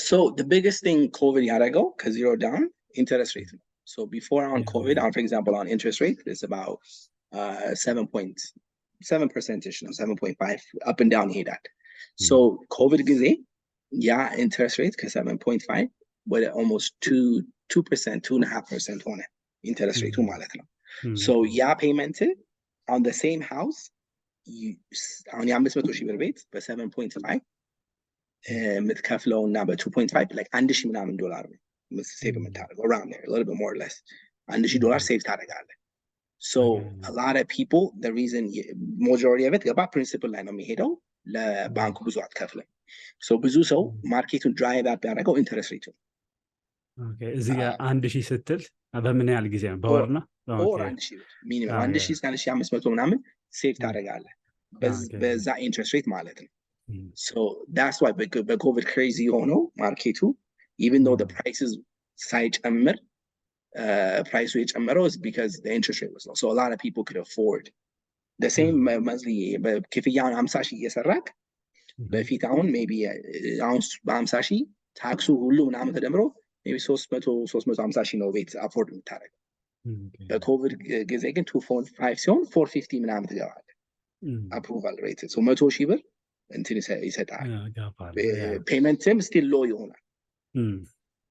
so the biggest thing covid ያደረገው ከዜሮ ዳውን ኢንተረስት ሬት ነው so before on covid for example on interest rate is about 7.7% ish ነው 7.5 up and down ይሄዳል so covid ጊዜ ያ ኢንተረስት ሬት ከ7.5 ወደ almost 2% 2.5% ሆነ ኢንተረስት ሬቱ ማለት ነው so ያ ፔመንት on the same house አሁን የ500,000 ብር ቤት በ7.5 የምትከፍለውና በ2.5 like $1,000 ምናምን ዶላር ነው ሴቭ የምታደርገው around there a little bit more or less $1,000 ሴቭ ታደርጋለህ so a lot of people the reason majority of it ገባ ፕሪንሲፕል ላይ ነው የሚሄደው ለባንኩ ብዙ አትከፍልም So ብዙ ሰው ማርኬቱን ድራይቭ አፕ ያደረገው ኢንተረስት ሬቱ። ኦኬ እዚህ ጋር 1000 ስትል በምን ያህል ጊዜ ነው? በወር ነው? ኦር 1000 ብር ሚኒመም 1000 እስከ 1500 ምናምን ሴቭ ታደርጋለህ በዛ ኢንተረስት ሬት ማለት ነው። So that's why በኮቪድ ክሬዚ ሆነው ማርኬቱ even though the prices ሳይጨምር ፕራይሱ የጨመረው is because the interest rate was low. So a lot of people could afford the same monthly በክፍያውን 50 ሺህ እየሰራክ በፊት አሁን maybe አሁን በ50 ሺህ ታክሱ ሁሉ ምናምን ተደምሮ maybe 350 ሺህ ነው ቤት አፎርድ የምታደርገው። በኮቪድ ጊዜ ግን 2.5 ሲሆን 450 ምናምን ትገባለህ አፕሩቫል ሬት። so 100 ሺህ ብር እንትን ይሰጣል። ፔመንትም still low ይሆናል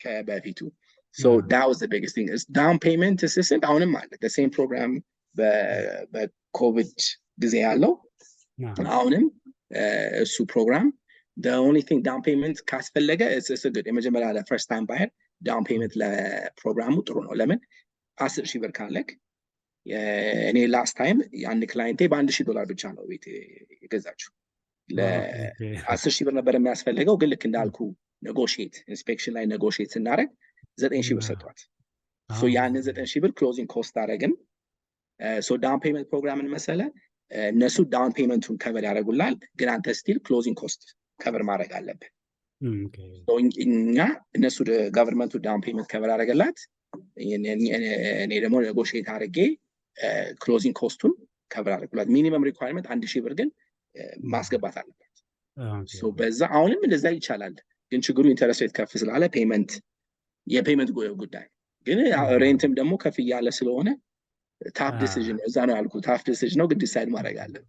ከበፊቱ። So that was the biggest thing is down payment assistance አሁንም አለ the same program በኮቪድ ጊዜ ያለው አሁንም እሱ ፕሮግራም the only thing down payment ካስፈለገ it's a good የመጀመሪያ first time buyer down payment ለፕሮግራሙ ጥሩ ነው። ለምን 10 ሺህ ብር ካለክ እኔ ላስት ታይም አንድ ክላይንቴ $1,000 ብቻ ነው ቤት የገዛችው ለ10 ሺህ ብር ነበር የሚያስፈልገው ግን ልክ እንዳልኩ ኔጎሺዬት ኢንስፔክሽን ላይ ኔጎሺዬት ስናደርግ 9 ሺህ ብር ሰጥቷት። so ያንን 9 ሺህ ብር ክሎዚንግ ኮስት አደረግን። so ዳውን ፔመንት ፕሮግራምን መሰለ እነሱ ዳውን ፔመንቱን ከቨር ያደርጉላል ግን አንተ ስቲል ክሎዚንግ ኮስት ከቨር ማድረግ አለብህ። so እኛ እነሱ ገቨርንመንቱ ዳውን ፔመንት ከቨር አደረገላት እኔ ደግሞ ኔጎሺዬት አድርጌ ክሎዚንግ ኮስቱን ከቨር አደረጉላት። ሚኒመም ሪኳየርመንት 1000 ብር ግን ማስገባት አለበት። so በዛ አሁንም እንደዛ ይቻላል ግን ችግሩ ኢንተረስት ሬት ከፍ ስላለ የፔመንት ጉዳይ ግን ሬንትም ደግሞ ከፍ እያለ ስለሆነ ታፍ ዲሲዥን እዛ ነው ያልኩት። ታፍ ዲሲዥን ነው ግን ዲሳይድ ማድረግ አለብን።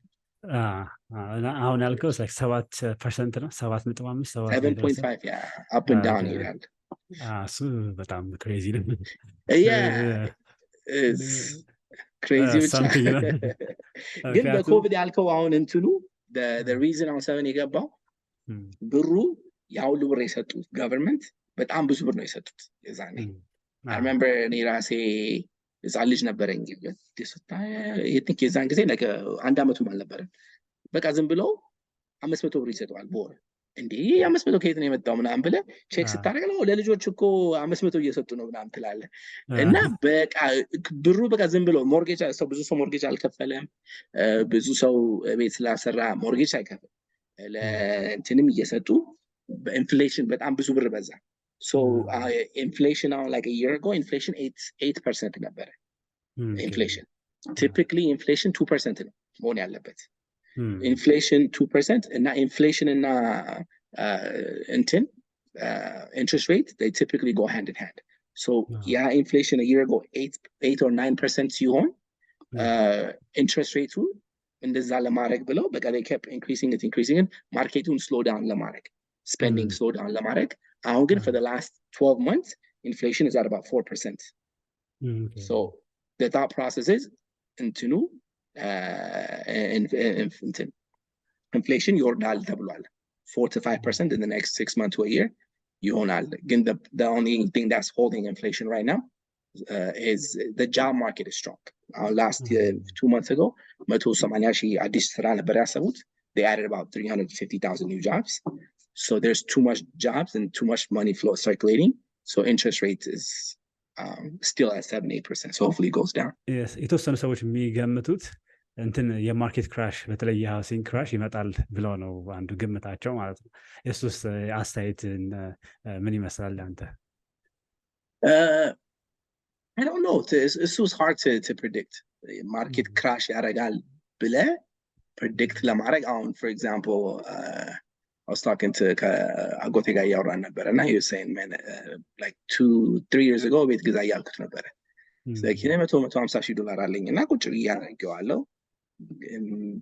አሁን ያልከው 7% ነው 7.5 7.5 ያ አፕ ኤንድ ዳውን ይላል። እሱ በጣም ክሬዚ ነው። ክሬዚ ብቻ ግን በኮቪድ ያልከው አሁን እንትኑ the reason አሁን 7 የገባው ብሩ ያው ሁሉ ብር የሰጡት ገቨርንመንት በጣም ብዙ ብር ነው የሰጡት የዛኔ። I remember እኔ ራሴ የዛን ልጅ ነበረኝ የዛን ጊዜ ነገ አንድ አመቱም አልነበረም። በቃ ዝም ብለው 500 ብር ይሰጠዋል በወር። እንዴ 500 ከየት ነው የመጣው ምናምን ብለህ ቼክ ስታደርግ ነው ለልጆች እኮ 500 እየሰጡ ነው ምናምን ትላለህ። እና በቃ ብሩ በቃ ዝም ብሎ ሞርጌጅ ሰው ብዙ ሰው ሞርጌጅ አልከፈለም። ብዙ ሰው ቤት ስላሰራ ሞርጌጅ አይከፍልም። ለእንትንም እየሰጡ በኢንፍሌሽን በጣም ብዙ ብር በዛ። so inflation now like a year ago inflation 8% ነበረ inflation typically inflation 2% ነው መሆን ያለበት inflation 2% እና inflation እና interest rate they typically go hand in hand. so yeah inflation a year ago 8 or 9% ሲሆን interest rate እንደዛ ለማድረግ ብለው በቃ they kept increasing it ማርኬቱን slow down ለማድረግ spending slow down ለማድረግ አሁን ግን for the last 12 months inflation is at about 4%. so the thought process is inflation ይወርዳል ተብሏል 4 to 5% in the next 6 months to a year ይሆናል። ግን the only thing that's holding inflation right now is the job market is strong. Last 2 months ago 180 ሺህ አዲስ ስራ ነበር ያሰቡት. they added about 350,000 new jobs. So there's too much jobs and too much money flow circulating. So interest rate is still at 7-8%. So hopefully it goes down. Yes, የተወሰኑ ሰዎች የሚገምቱት እንትን የማርኬት ክራሽ በተለይ የሃውሲንግ ክራሽ ይመጣል ብለው ነው አንዱ ግምታቸው ማለት ነው። እሱስ አስተያየት ምን ይመስላል አንተ? I don't know. It's hard to predict. Market crash ያረጋል ብለህ predict ለማድረግ አሁን for example I was talking to አጎቴ ጋር እያወራን ነበር እና he was saying man like 2-3 years ago ቤት ግዛ እያልኩት ነበረ like $150,000 አለኝ እና ቁጭ እያደረገዋለሁ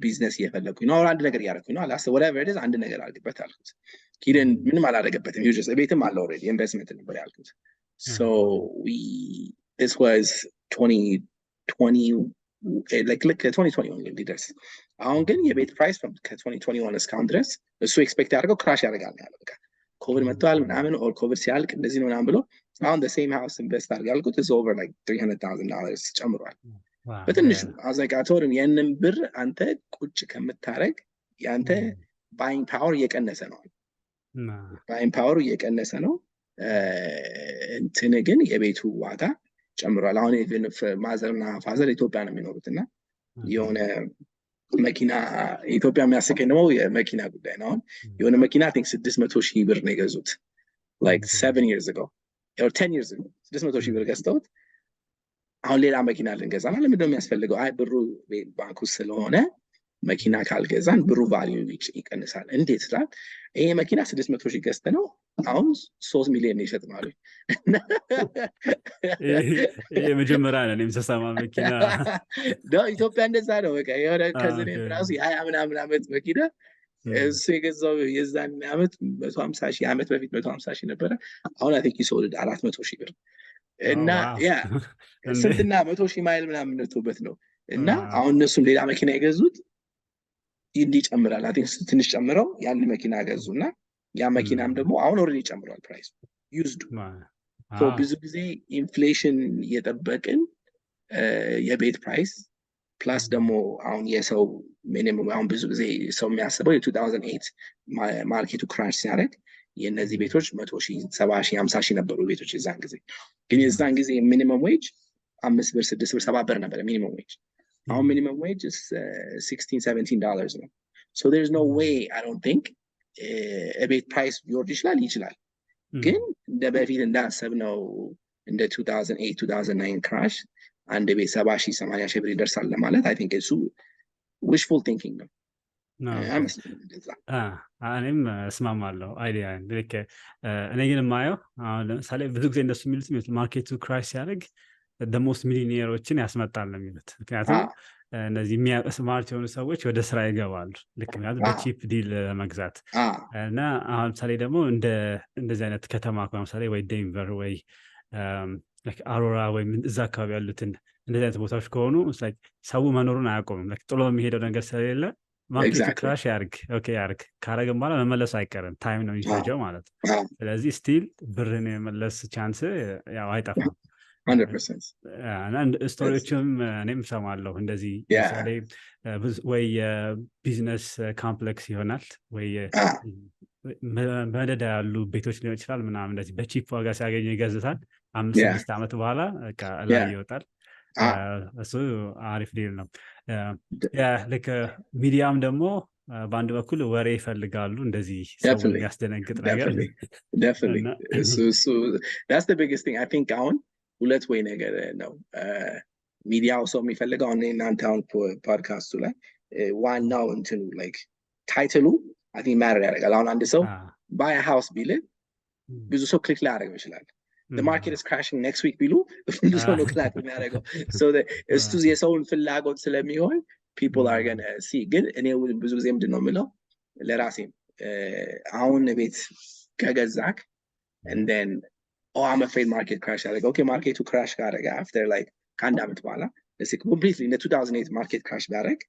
ቢዝነስ እየፈለኩኝ ነው አንድ ነገር እያደረኩኝ ነው አላስ whatever it is አንድ ነገር አድርግበት አልኩት ኪደን ምንም አላደረገበትም he just ቤትም አለ already investment ነበር ያልኩት so this was 2020 like 2021 leaders አሁን ግን የቤት ፕራይስ ከ2021 እስካሁን ድረስ እሱ ኤክስፔክት ያደርገው ክራሽ ያደርጋል ነው በቃ ኮቪድ መጥቷል ምናምን ኦር ኮቪድ ሲያልቅ እንደዚህ ነው ምናምን ብሎ አሁን the same house invest አድርጋልኩት is over like $300,000 ጨምሯል በትንሹ አዘጋ ተወርም ያንን ብር አንተ ቁጭ ከምታረግ ያንተ ባይንግ ፓወር እየቀነሰ ነው ባይንግ ፓወሩ እየቀነሰ ነው እንትን ግን የቤቱ ዋጋ ጨምሯል አሁን ኢቭን ማዘርና ፋዘር ኢትዮጵያ ነው የሚኖሩት እና የሆነ መኪና ኢትዮጵያ የሚያስቀኝ ነው የመኪና ጉዳይ ነው የሆነ መኪና I think 600,000 ብር ነው የገዙት like 7 years ago or 10 years ago 600,000 ብር ገዝተውት አሁን ሌላ መኪና ልንገዛና ለምንድነው የሚያስፈልገው አይ ብሩ ባንኩ ስለሆነ መኪና ካልገዛን ብሩ ቫልዩ ይቀንሳል እንዴት ስላል ይሄ መኪና 600,000 ገዝተ ነው አሁን 3 ሚሊዮን ነው ይሸጥ ማለት ይሄ መጀመሪያ ነው የምሰማው መኪና ነው ኢትዮጵያ እንደዛ ነው በቃ የሆነ ከዚህ ራሱ ያ ምናምን አመት መኪና እሱ የገዛው የዛን አመት 150,000 አመት በፊት 150,000 ነበር አሁን I think he sold 400,000 ብር እና ያ ስንትና 100,000 ማይል ምናምን ነጥቶበት ነው እና አሁን እነሱም ሌላ መኪና የገዙት እንዲጨምራል I think ትንሽ ጨምረው ያን መኪና ገዙና ያ መኪናም ደግሞ አሁን ኦሬዲ ጨምሯል ፕራይስ ዩዝድ ሶ ብዙ ጊዜ ኢንፍሌሽን እየጠበቅን የቤት ፕራይስ ፕላስ ደግሞ አሁን የሰው ሚኒመም አሁን ብዙ ጊዜ ሰው የሚያስበው የ2008 ማርኬቱ ክራሽ ሲያደርግ የነዚህ ቤቶች 100,000 70,000 50,000 ነበሩ ቤቶች የዛን ጊዜ ግን የዛን ጊዜ ሚኒመም ዌጅ 5 ብር 6 ብር 7 ብር ነበር ሚኒመም ዌጅ Our minimum wage is $16-17 now. So there's no way, I don't think, a bit price your ይችላል ግን እንደ በፊት እንዳሰብነው እንደ 2008 2009 crash አንድ ቤት 70,000 80,000 ብር ይደርሳል ለማለት I think it's wishful thinking ነው እኔም እስማማለሁ አይዲያ ልክ እኔ ግን የማየው አሁን ለምሳሌ ብዙ ጊዜ እንደሱ የሚሉት ማርኬቱ ክራሽ ሲያደርግ ደሞስት ሚሊዮነሮችን ያስመጣል ነው የሚሉት ምክንያቱም እነዚህ ስማርት የሆኑ ሰዎች ወደ ስራ ይገባሉ ልክ ምክንያቱም በቺፕ ዲል መግዛት እና አሁን ለምሳሌ ደግሞ እንደዚህ አይነት ከተማ ለምሳሌ ወይ ዴንቨር ወይ አሮራ ወይ እዛ አካባቢ ያሉትን እንደዚህ አይነት ቦታዎች ከሆኑ ሰው መኖሩን አያቆምም ጥሎ የሚሄደው ነገር ስለሌለ ማርኬቱ ክራሽ ያርግ ካረገም በኋላ መመለሱ አይቀርም ታይም ነው የሚፈጀው ማለት ስለዚህ ስቲል ብርን የመመለስ ቻንስ ያው አይጠፋም 100% and ስቶሪዎችም እኔም ሰማለሁ እንደዚህ ለምሳሌ ወይ ቢዝነስ ኮምፕሌክስ ይሆናል ወይ መደዳ ያሉ ቤቶች ሊሆን ይችላል ምናምን እንደዚህ በቺፕ ዋጋ ሲያገኙ ይገዝታል 5-6 ዓመት በኋላ በቃ ላይ ይወጣል እሱ አሪፍ ዲል ነው ልክ ሚዲያም ደግሞ በአንድ በኩል ወሬ ይፈልጋሉ እንደዚህ ሰው ያስደነግጥ ነገር definitely so that's the biggest thing I think አሁን ሁለት ወይ ነገር ነው ሚዲያው ሰው የሚፈልገው እናንተ አሁን ፖድካስቱ ላይ ዋናው እንትኑ ላይክ ታይትሉ I think matter ያደርጋል አሁን አንድ ሰው buy a house ቢል ብዙ ሰው ክሊክ ሊያደርግ ይችላል the market is crashing next week ቢሉ ብዙ ሰው ነው ክሊክ የሚያደርገው so እሱ የሰውን ፍላጎት ስለሚሆን people are going to see ግን እኔ ብዙ ጊዜ ምንድነው የምለው ለራሴም አሁን ቤት ከገዛክ and then I'm afraid market crash okay market to crash after like ከአንድ ዓመት በኋላ completely in the 2008 market crash ባረግ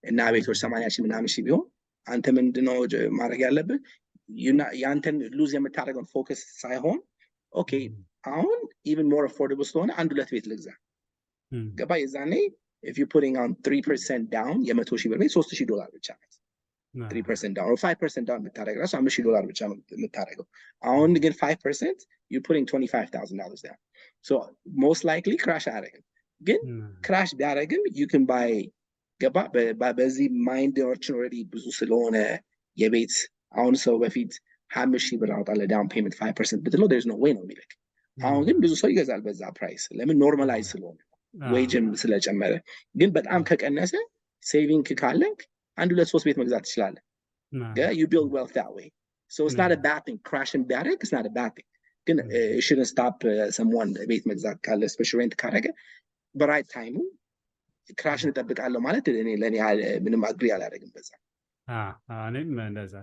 እና ቤቶች 80,000 ምናምን ሺህ ቢሆን አንተ ምንድነው ማድረግ ያለብህ ያንተን ሉዝ የምታደርገውን ፎከስ ሳይሆን okay አሁን even more affordable ስለሆነ አንድ ሁለት ቤት ልግዛ ገባ የዛኔ if you're putting on 3% down የ100,000 ብር ቤት $3,000 ብቻ ነው 3% down or 5% down ብታደርግ ራሱ $5,000 ብቻ ነው የምታደርገው አሁን ግን 5% you're putting $25,000 down so most likely crash አያደርግም ግን crash ቢያደርግም you can buy ገባ በዚህ ማይንድ already ብዙ ስለሆነ የቤት አሁን ሰው በፊት 50,000 ብር አውጣ ለዳውን ፔመንት 5% ብትለው there's no way ነው የሚልክ አሁን ግን ብዙ ሰው ይገዛል በዛ ፕራይስ ለምን ኖርማላይዝ ስለሆነ ዌጅም ስለጨመረ ግን በጣም ከቀነሰ ሴቪንግ ካለክ አንድ ሁለት ሶስት ቤት መግዛት ትችላለህ you build wealth that way so it's not a bad thing crashing ቢያደርግ it's not a bad thing ግን it shouldn't stop someone ቤት መግዛት ካለ ስፔሻል ሬንት ካደረገ በራይት ታይሙ ክራሽን እጠብቃለሁ ማለት ለኔ ምንም አግሪ አላደርግም በዛ እኔም እንደዛ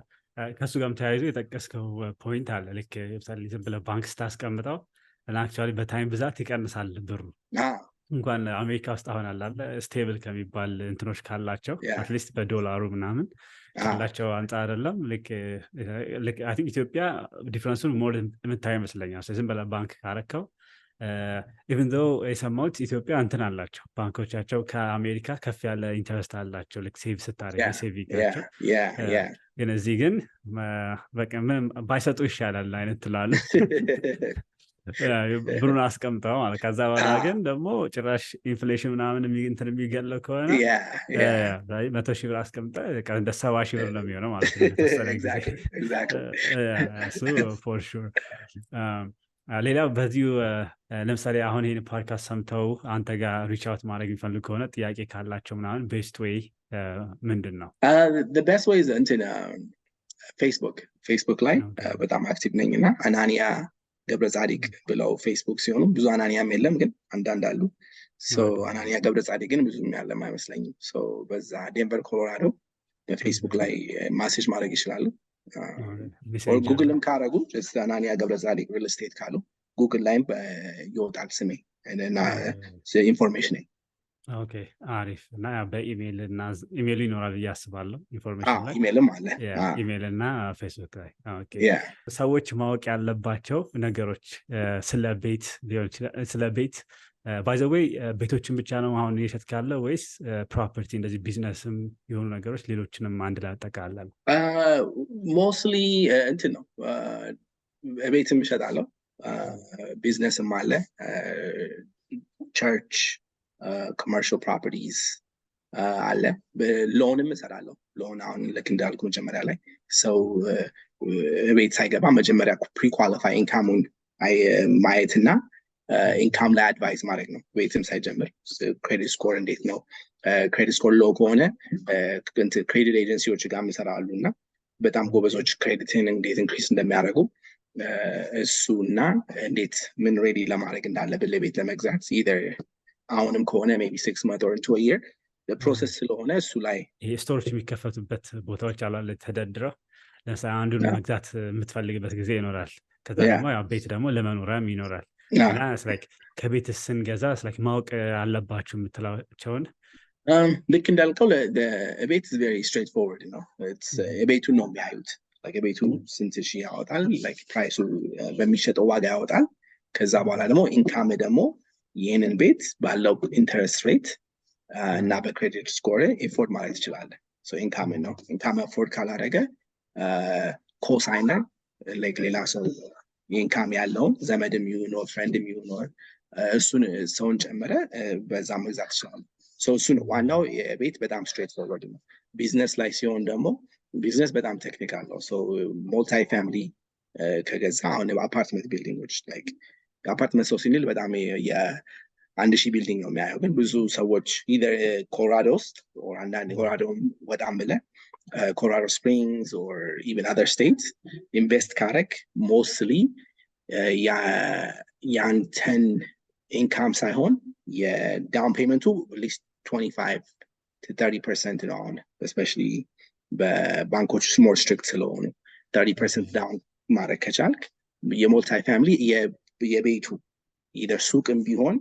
ከሱ ጋርም ተያይዞ የጠቀስከው ፖይንት አለ ልክ ለምሳሌ ዝም ብለህ ባንክ ስታስቀምጠው actually በታይም ብዛት ይቀንሳል ብሩ እንኳን አሜሪካ ውስጥ አሁን አለ ስቴብል ከሚባል እንትኖች ካላቸው አትሊስት በዶላሩ ምናምን ካላቸው አንፃር አይደለም ልክ አይ ቲንክ ኢትዮጵያ ዲፈረንሱን ሞር የምታይ ይመስለኛል ዝም ብለህ ባንክ ካረከው ኢቨን ዞ የሰማሁት ኢትዮጵያ እንትን አላቸው ባንኮቻቸው ከአሜሪካ ከፍ ያለ ኢንተረስት አላቸው ልክ ሴቭ ስታደርግ ሴቪንጋቸው ግን እዚህ ግን በቃ ምንም ባይሰጡ ይሻላል አይነት ትላሉ ብሩን አስቀምጠው ማለት ከዛ በኋላ ግን ደግሞ ጭራሽ ኢንፍሌሽን ምናምን እንትን የሚገለው ከሆነ 100,000 ብር አስቀምጠ እንደ 70,000 ብር ነው የሚሆነው ማለት ነው እሱ ፎር ሹር ሌላው በዚሁ ለምሳሌ አሁን ይህን ፖድካስት ሰምተው አንተ ጋር ሪች አውት ማድረግ የሚፈልግ ከሆነ ጥያቄ ካላቸው ምናምን ቤስት ዌይ ምንድን ነው? The best way is እንትን ፌስቡክ ላይ በጣም አክቲቭ ነኝ እና አናንያ ገብረጻዲቅ ብለው ፌስቡክ ሲሆኑ ብዙ አናንያም የለም ግን አንዳንድ አሉ አናንያ ገብረጻዲቅ ግን ብዙም ያለም አይመስለኝም በዛ ዴንቨር ኮሎራዶ በፌስቡክ ላይ ማሴጅ ማድረግ ይችላሉ ጉግልም ካረጉ አናንያ ገብረጻዲቅ ሪል ስቴት ካሉ ጉግል ላይም ይወጣል ስሜ እና ኢንፎርሜሽን ኦኬ አሪፍ እና በኢሜይል እና ኢሜይሉ ይኖራል እያስባለሁ ኢንፎርሜሽን ላይ ኢሜይልም አለ ኢሜይል እና ፌስቡክ ላይ ኦኬ ሰዎች ማወቅ ያለባቸው ነገሮች ስለ ቤት ሊሆን ይችላል ስለ ቤት ባይ ዘ ዌይ ቤቶችን ብቻ ነው አሁን እየሸጥክ ያለ ወይስ ፕሮፐርቲ እንደዚህ ቢዝነስም የሆኑ ነገሮች ሌሎችንም አንድ ላይ አጠቃላል? ሞስትሊ እንትን ነው ቤትም እሸጣለሁ ቢዝነስም አለ ቸርች ኮመርሻል ፕሮፐርቲስ አለ ሎንም እሰራለሁ ሎን አሁን ልክ እንዳልኩ መጀመሪያ ላይ ሰው ቤት ሳይገባ መጀመሪያ ፕሪኳሊፋይ ኢንካሙን ማየትና ኢንካም ላይ አድቫይስ ማድረግ ነው ቤትም ሳይጀምር ክሬዲት ስኮር እንዴት ነው ክሬዲት ስኮር ሎ ከሆነ ክሬዲት ኤጀንሲዎች ጋር ይሰራሉ እና በጣም ጎበዞች ክሬዲትን እንዴት ኢንክሪስ እንደሚያደርጉ እሱና እንዴት ምን ሬዲ ለማድረግ እንዳለብን ለቤት ለመግዛት ኢዘር አሁንም ከሆነ ሜቢ 6 months or into a year ፕሮሰስ ስለሆነ እሱ ላይ ይሄ ስቶሮች የሚከፈቱበት ቦታዎች አላለ ተደድረው ለምሳሌ አንዱን መግዛት የምትፈልግበት ጊዜ ይኖራል ከዛ ደግሞ ያው ቤት ደግሞ ለመኖሪያም ይኖራል እና ላይክ ከቤት ስንገዛ ላይክ ማወቅ አለባችሁ የምትላቸውን ልክ እንዳልከው ቤት is very straightforward ነው ቤቱን ነው የሚያዩት ቤቱ ስንት ሺህ ያወጣል ፕራይሱ በሚሸጠው ዋጋ ያወጣል ከዛ በኋላ ደግሞ ኢንካም ደግሞ ይህንን ቤት ባለው ኢንተረስት ሬት እና በክሬዲት ስኮር ኢንፎርድ ማለት ትችላለህ ኢንካም ነው ኢንካም አፎርድ ካላደረገ ኮሳይነር ሌላ ሰው ኢንካም ያለውን ዘመድም ይሁን ፍሬንድም ይሁን እሱን ሰውን ጨምረ በዛ መግዛት ይችላል እሱን ዋናው የቤት በጣም ስትሬት ፎርወርድ ነው ቢዝነስ ላይ ሲሆን ደግሞ ቢዝነስ በጣም ቴክኒካል ነው ሞልታይ ፋሚሊ ከገዛ አሁን አፓርትመንት ቢልዲንጎች አፓርትመንት ሰው ሲንል በጣም የአንድ ሺህ ቢልዲንግ ነው የሚያየው ግን ብዙ ሰዎች ኢዘር ኮሎራዶ ውስጥ አንዳንድ ኮሎራዶ ወጣም ብለ Colorado Springs or even other states invest ካረክ mostly ያንተን ኢንካም ሳይሆን የዳውን ፔመንቱ at least 25 to 30% ነው አሁን especially በባንኮች more strict ስለሆኑ 30% ዳውን ማድረግ ከቻልክ የሞልታይ ፋሚሊ የቤቱ either ሱቅም ቢሆን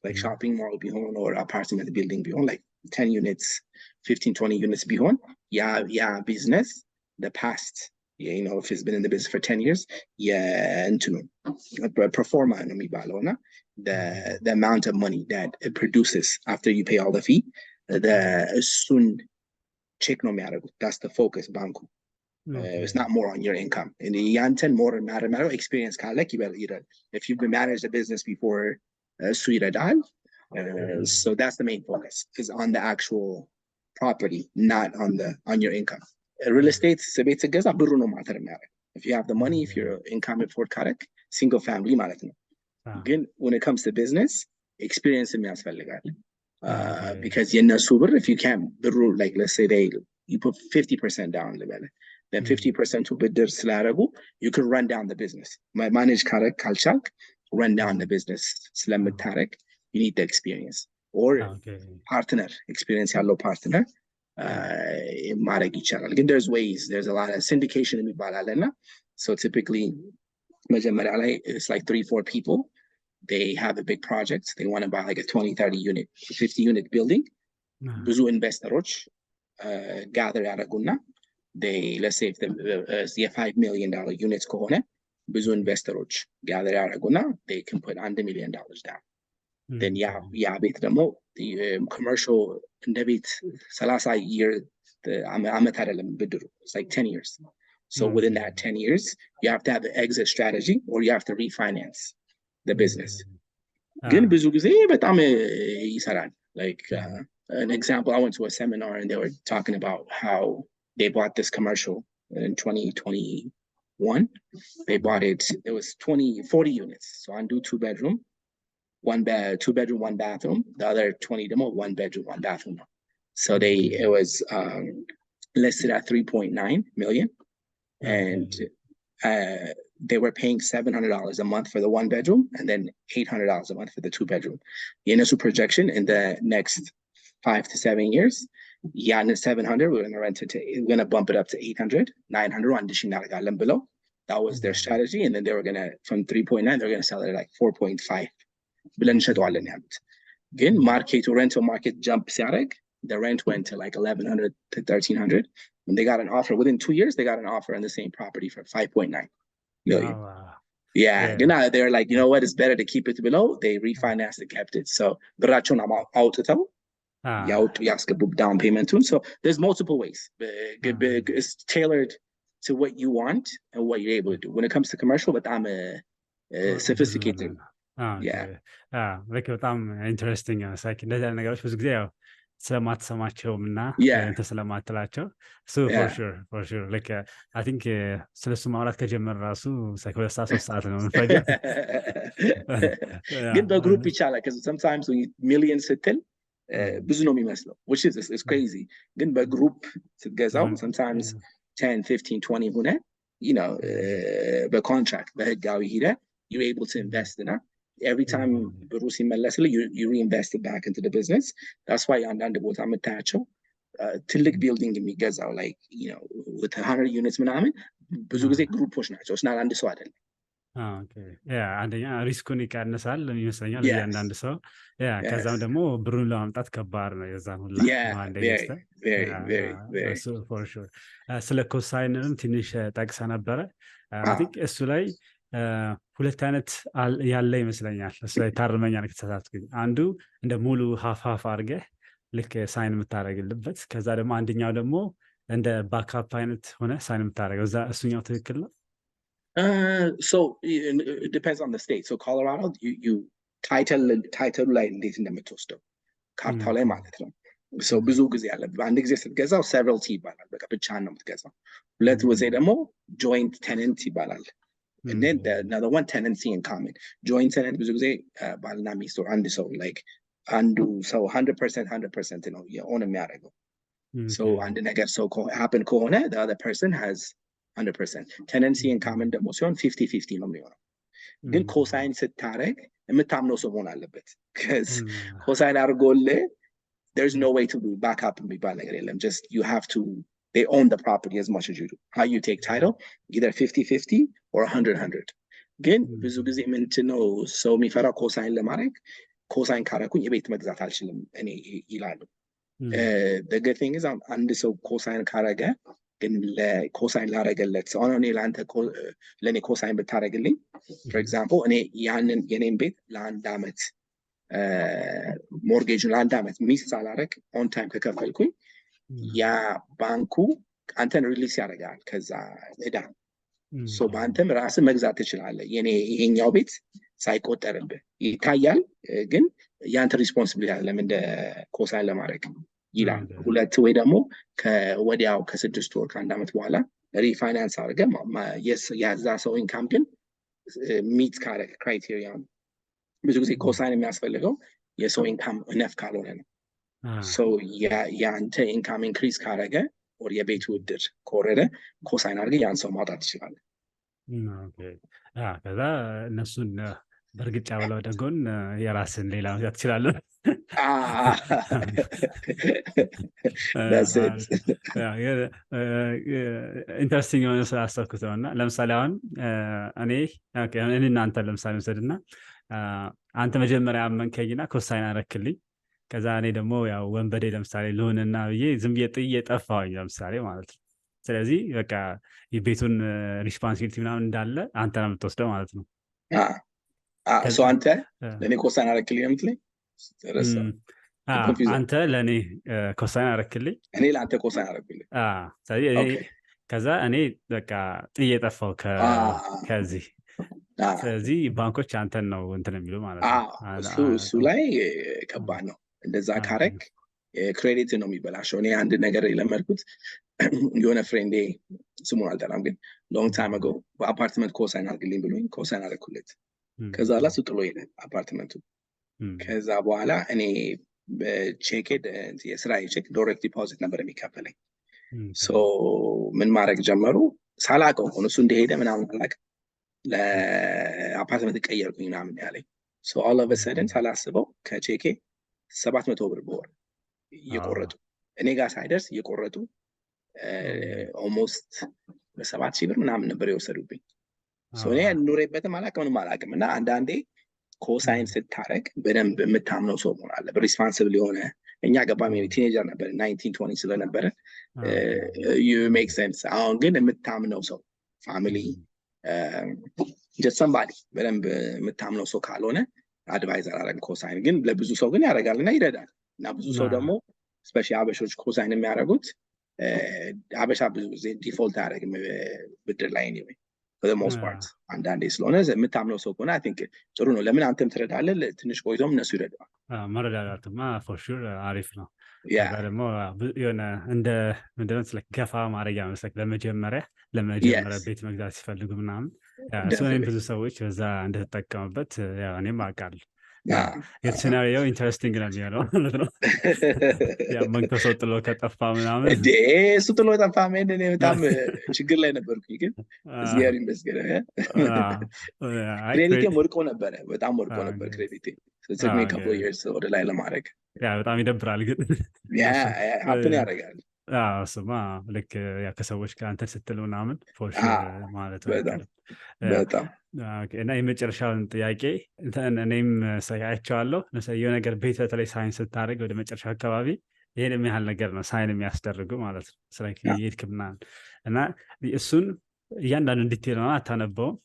like shopping mall ቢሆን or apartment building ቢሆን like 10 units 15-20 units ቢሆን yeah business the past if it's been in the business for 10 years እንትኑ performa ነው የሚባለው እና the amount of money that it produces after you pay all the fee እሱን ቼክ ነው የሚያደርጉት that's the focus ባንኩ it's not more on your income and ያንተን more matter experience ካለክ ይበል if you've been managed a business before እሱ ይረዳል so that's the main focus is on the actual property not on your income real estate ቤት ስገዛ ብሩ ነው ማተር የሚያደርግ if you have the money if your income afford ካረክ single family ማለት ነው ግን when it comes to business experience የሚያስፈልጋል because የነሱ ብር if you can't ብሩ like let's say you put 50% down then 50% ብድር ስላደረጉ you can run down the business manage ካረክ ካልቻልክ run down the business ስለምታረክ you need the experience or partner experience ያለው partner ማድረግ ይቻላል ግን there's a lot of syndication የሚባላል እና so typically መጀመሪያ ላይ it's like 3-4 people they have a big project they want to buy like a 20-30 unit 50 unit building ብዙ ኢንቨስተሮች gather ያደረጉና they let's say if the $5 million units ከሆነ ብዙ ኢንቨስተሮች ጋዘር ያደረጉና they can put $1 million down. then ያ ቤት ደግሞ commercial እንደ ቤት 30 year ዓመት አይደለም ብድሩ it's like 10 years. So within that 10 years you have to have an exit strategy or you have to refinance the business. ግን ብዙ ጊዜ በጣም ይሰራል. Like an example, I went to a seminar and they were talking about how they bought this commercial in 2021. They bought it was 40 units. So I do 2 bedroom, 2 bedroom, 1 bathroom. The other 20 demo 1 bedroom, 1 bathroom. So it was listed at 3.9 million, and they were paying $700 a month for the 1 bedroom and then $800 a month for the 2 bedroom. The initial projection in the next 5 to 7 years, yeah, 700, we're going to bump it up to 800, 900 below. That was their strategy. And then they were going to, from 3.9, they're going to sell it at like 4.5. Again, rental market jump, the rent went to like 1,100 to 1,300. When they got an offer, within 2 years, they got an offer on the same property for 5.9 million. Oh, wow. Yeah. They're like, you know what, it's better to keep it below. They refinanced it, kept it. So down payment too. So there's multiple ways. It's tailored to what you want and what you're able to do. When it comes to commercial, but I'm sophisticated. like በጣም ኢንትረስቲንግ ነው። ሳይክ እንደዚህ አይነት ነገሮች ብዙ ጊዜ ያው ስለማትሰማቸውም እና እንትን ስለማትላቸው for sure like I think ስለሱ ማውራት ከጀመረ ራሱ ሳይክ 2 ሰዓት 3 ሰዓት ነው የምንፈጀው። ግን በግሩፕ ይቻላል because sometimes when you millions ስትል ብዙ ነው የሚመስለው, which is it's crazy. ግን በግሩፕ ስትገዛው sometimes 10 15 20 ሆነ በኮንትራክት በህጋዊ ሂደ you're able to invest in it. Every time ብሩ ሲመለስልህ you reinvest it back into the business. That's why አንዳንድ ቦታ የምታያቸው ትልቅ ቢልዲንግ የሚገዛው like with 100 units ምናምን ብዙ ጊዜ ግሩፖች ናቸው. it's not አንድ ሰው አይደለም. አንደኛ ሪስኩን ይቀንሳል ይመስለኛል እያንዳንዱ ሰው። ከዛም ደግሞ ብሩን ለማምጣት ከባድ ነው የዛን ሁላ for sure። ስለ ኮሳይንም ትንሽ ጠቅሰ ነበረ። I think እሱ ላይ ሁለት አይነት ያለ ይመስለኛል። እሱ ላይ ታርመኛል ከተሳሳትኩኝ። አንዱ እንደ ሙሉ ሀፍ አድርገህ ልክ ሳይን የምታደርግልበት፣ ከዛ ደግሞ አንደኛው ደግሞ እንደ ባክአፕ አይነት ሆነ ሳይን የምታደርገው እሱኛው ትክክል ነው? So it depends on the state. So Colorado, you title ላይ እንዴት እንደምትወስደው ካርታው ላይ ማለት ነው። so ብዙ ጊዜ አለ። አንድ ጊዜ ስትገዛው severalty ይባላል፣ በቃ ብቻህን ነው የምትገዛው። ሁለት ጊዜ ደግሞ joint tenant ይባላል። and then another one, tenancy in common. Joint tenant ብዙ ጊዜ ባልና ሚስት or አንድ ሰው like አንዱ ሰው 100% ነው የሆነ የሚያደርገው። so አንድ ነገር ሰው happen ከሆነ the other person has 100%. tenancy in common ደግሞ ሲሆን 50-50 ነው የሚሆነው። ግን ኮሳይን ስታረግ የምታምነው ሰው መሆን አለበት። because ኮሳይን አድርጎልህ there's no way to back up የሚባል ነገር የለም። just you have to, they own the property as much as you do. How you take title, either 50-50 or 100-100. ግን ብዙ ጊዜ ምንድነው ሰው የሚፈራው ኮሳይን ለማድረግ፣ ኮሳይን ካረኩኝ የቤት መግዛት አልችልም እኔ ይላሉ። the good thing is አንድ ሰው ኮሳይን ካረገ ግን ለኮሳይን ላረገለት ሰው እኔ ለኔ ኮሳይን ብታረግልኝ for example እኔ ያንን የኔን ቤት ለአንድ አመት ሞርጌጁን ለአንድ አመት ሚስ ሳላረግ ኦን ታይም ከከፈልኩኝ ያ ባንኩ አንተን ሪሊስ ያደርጋል ከዛ እዳ። ሶ በአንተም ራስህ መግዛት ትችላለህ። የኔ ይሄኛው ቤት ሳይቆጠርብህ ይታያል፣ ግን ያንተ ሪስፖንሲቢሊቲ አይደለም እንደ ኮሳይን ለማድረግ ይላል። ሁለት ወይ ደግሞ ከወዲያው ከ6 ወር ከአንድ አመት በኋላ ሪፋይናንስ አድርገህ ያዛ ሰው ኢንካም ግን ሚት ካረገ ክራይቴሪያ። ብዙ ጊዜ ኮሳይን የሚያስፈልገው የሰው ኢንካም እነፍ ካልሆነ ነው። ሶ ያንተ ኢንካም ኢንክሪዝ ካረገ or የቤቱ ውድር ከወረደ ኮሳይን አድርገህ ያን ሰው ማውጣት ትችላለህ። ከዛ እነሱን በእርግጫ ብለው ደጎን የራስን ሌላ መግዛት ትችላለህ። ኢንተረስቲንግ የሆነ ስላሰብኩት ነው። እና ለምሳሌ አሁን እኔ እናንተ ለምሳሌ ውሰድና አንተ መጀመሪያ አመንከኝና ኮሳይን አረክልኝ። ከዛ እኔ ደግሞ ያው ወንበዴ ለምሳሌ ልሆንና ብዬ ዝም ብዬ ጥዬ ጠፋሁኝ ለምሳሌ ማለት ነው። ስለዚህ በቃ የቤቱን ሪስፖንሲቢሊቲ ምናምን እንዳለ አንተ ነው የምትወስደው ማለት ነው። ሶ አንተ ለእኔ ኮሳይን አደረክልኝ የምትለኝ አንተ ለእኔ ኮሳይን አደረክልኝ፣ እኔ ለአንተ ኮሳይን አደረክልኝ። ስለዚህ ከዛ እኔ በቃ ጥዬ ጠፋው ከዚህ። ስለዚህ ባንኮች አንተን ነው እንትን የሚሉ ማለት ነው። እሱ ላይ ከባድ ነው። እንደዛ ካረክ ክሬዲት ነው የሚበላሸው። እኔ አንድ ነገር የለመድኩት የሆነ ፍሬንዴ ስሙን አልጠራም፣ ግን ሎንግ ታይም አጎ በአፓርትመንት ኮሳይን አድርግልኝ ብሎኝ ኮሳይን አደረኩለት። ከዛ ላ ጥሎ ሄደ አፓርትመንቱ። ከዛ በኋላ እኔ በቼክ የስራ ቼክ ዳይሬክት ዲፖዚት ነበር የሚከፈለኝ። ሶ ምን ማድረግ ጀመሩ ሳላውቀው ሆኖ እሱ እንደሄደ ምናምን አላውቅም፣ ለአፓርትመንት ቀየርኩኝ ምናምን ያለኝ። ሶ ኦል ኦፍ አ ሰደን ሳላስበው ከቼኬ 700 ብር በወር እየቆረጡ እኔ ጋር ሳይደርስ እየቆረጡ ኦልሞስት በ7,000 ብር ምናምን ነበር የወሰዱብኝ። እኔ ኑሬበትም አላውቅም አላውቅም። እና አንዳንዴ ኮሳይን ስታረግ በደንብ የምታምነው ሰው መሆን አለበት። ሪስፖንሲብል የሆነ እኛ ገባ ቲኔጀር ነበር 1920 ስለነበረ you make sense። አሁን ግን የምታምነው ሰው ፋሚሊ just somebody በደንብ የምታምነው ሰው ካልሆነ አድቫይዝ አላረግም ኮሳይን። ግን ለብዙ ሰው ግን ያደርጋል እና ይረዳል። እና ብዙ ሰው ደግሞ ስፔሻሊ አበሾች ኮሳይን የሚያደርጉት አበሻ ብዙ ጊዜ ዲፎልት አያደርግም ብድር ላይ anyway for the most part። አንዳንዴ ስለሆነ የምታምነው ሰው ከሆነ I think ጥሩ ነው። ለምን አንተም ትረዳለህ፣ ትንሽ ቆይቶም እነሱ ይረዳዋል። መረዳዳትማ for sure አሪፍ ነው። ደግሞ የሆነ እንደ ምንድነው ገፋ ማድረጊያ መሰለኝ ለመጀመሪያ ቤት መግዛት ሲፈልጉ ምናምን እኔም ብዙ ሰዎች በዛ እንደተጠቀሙበት እኔም አውቃለሁ። የሲናሪዮ ኢንተረስቲንግ ነው የሚሆነው ማለት ነው። መንከ ሰው ጥሎ ከጠፋ ምናምን እሱ ጥሎ ጠፋ ምን እኔ በጣም ችግር ላይ ነበርኩኝ፣ ግን እግዚአብሔር ይመስገን ክሬዲቴ ወድቆ ነበረ፣ በጣም ወድቆ ነበር ክሬዲቴ። ስለዚህ ከብሎ years ወደ ላይ ለማድረግ በጣም ይደብራል፣ ግን ሀፕን ያደርጋል። እሱማ ልክ ከሰዎች ጋር አንተ ስትል ምናምን ፎር ማለት በጣም እና የመጨረሻውን ጥያቄ እኔም ሳያቸዋለሁ የሆነ ነገር ቤት በተለይ ሳይን ስታደርግ ወደ መጨረሻ አካባቢ ይሄን የሚያህል ነገር ነው ሳይን የሚያስደርጉ ማለት ነው። ስለዚህ የሄድክምና እና እሱን እያንዳንዱ ዲቴል ነው አታነበውም።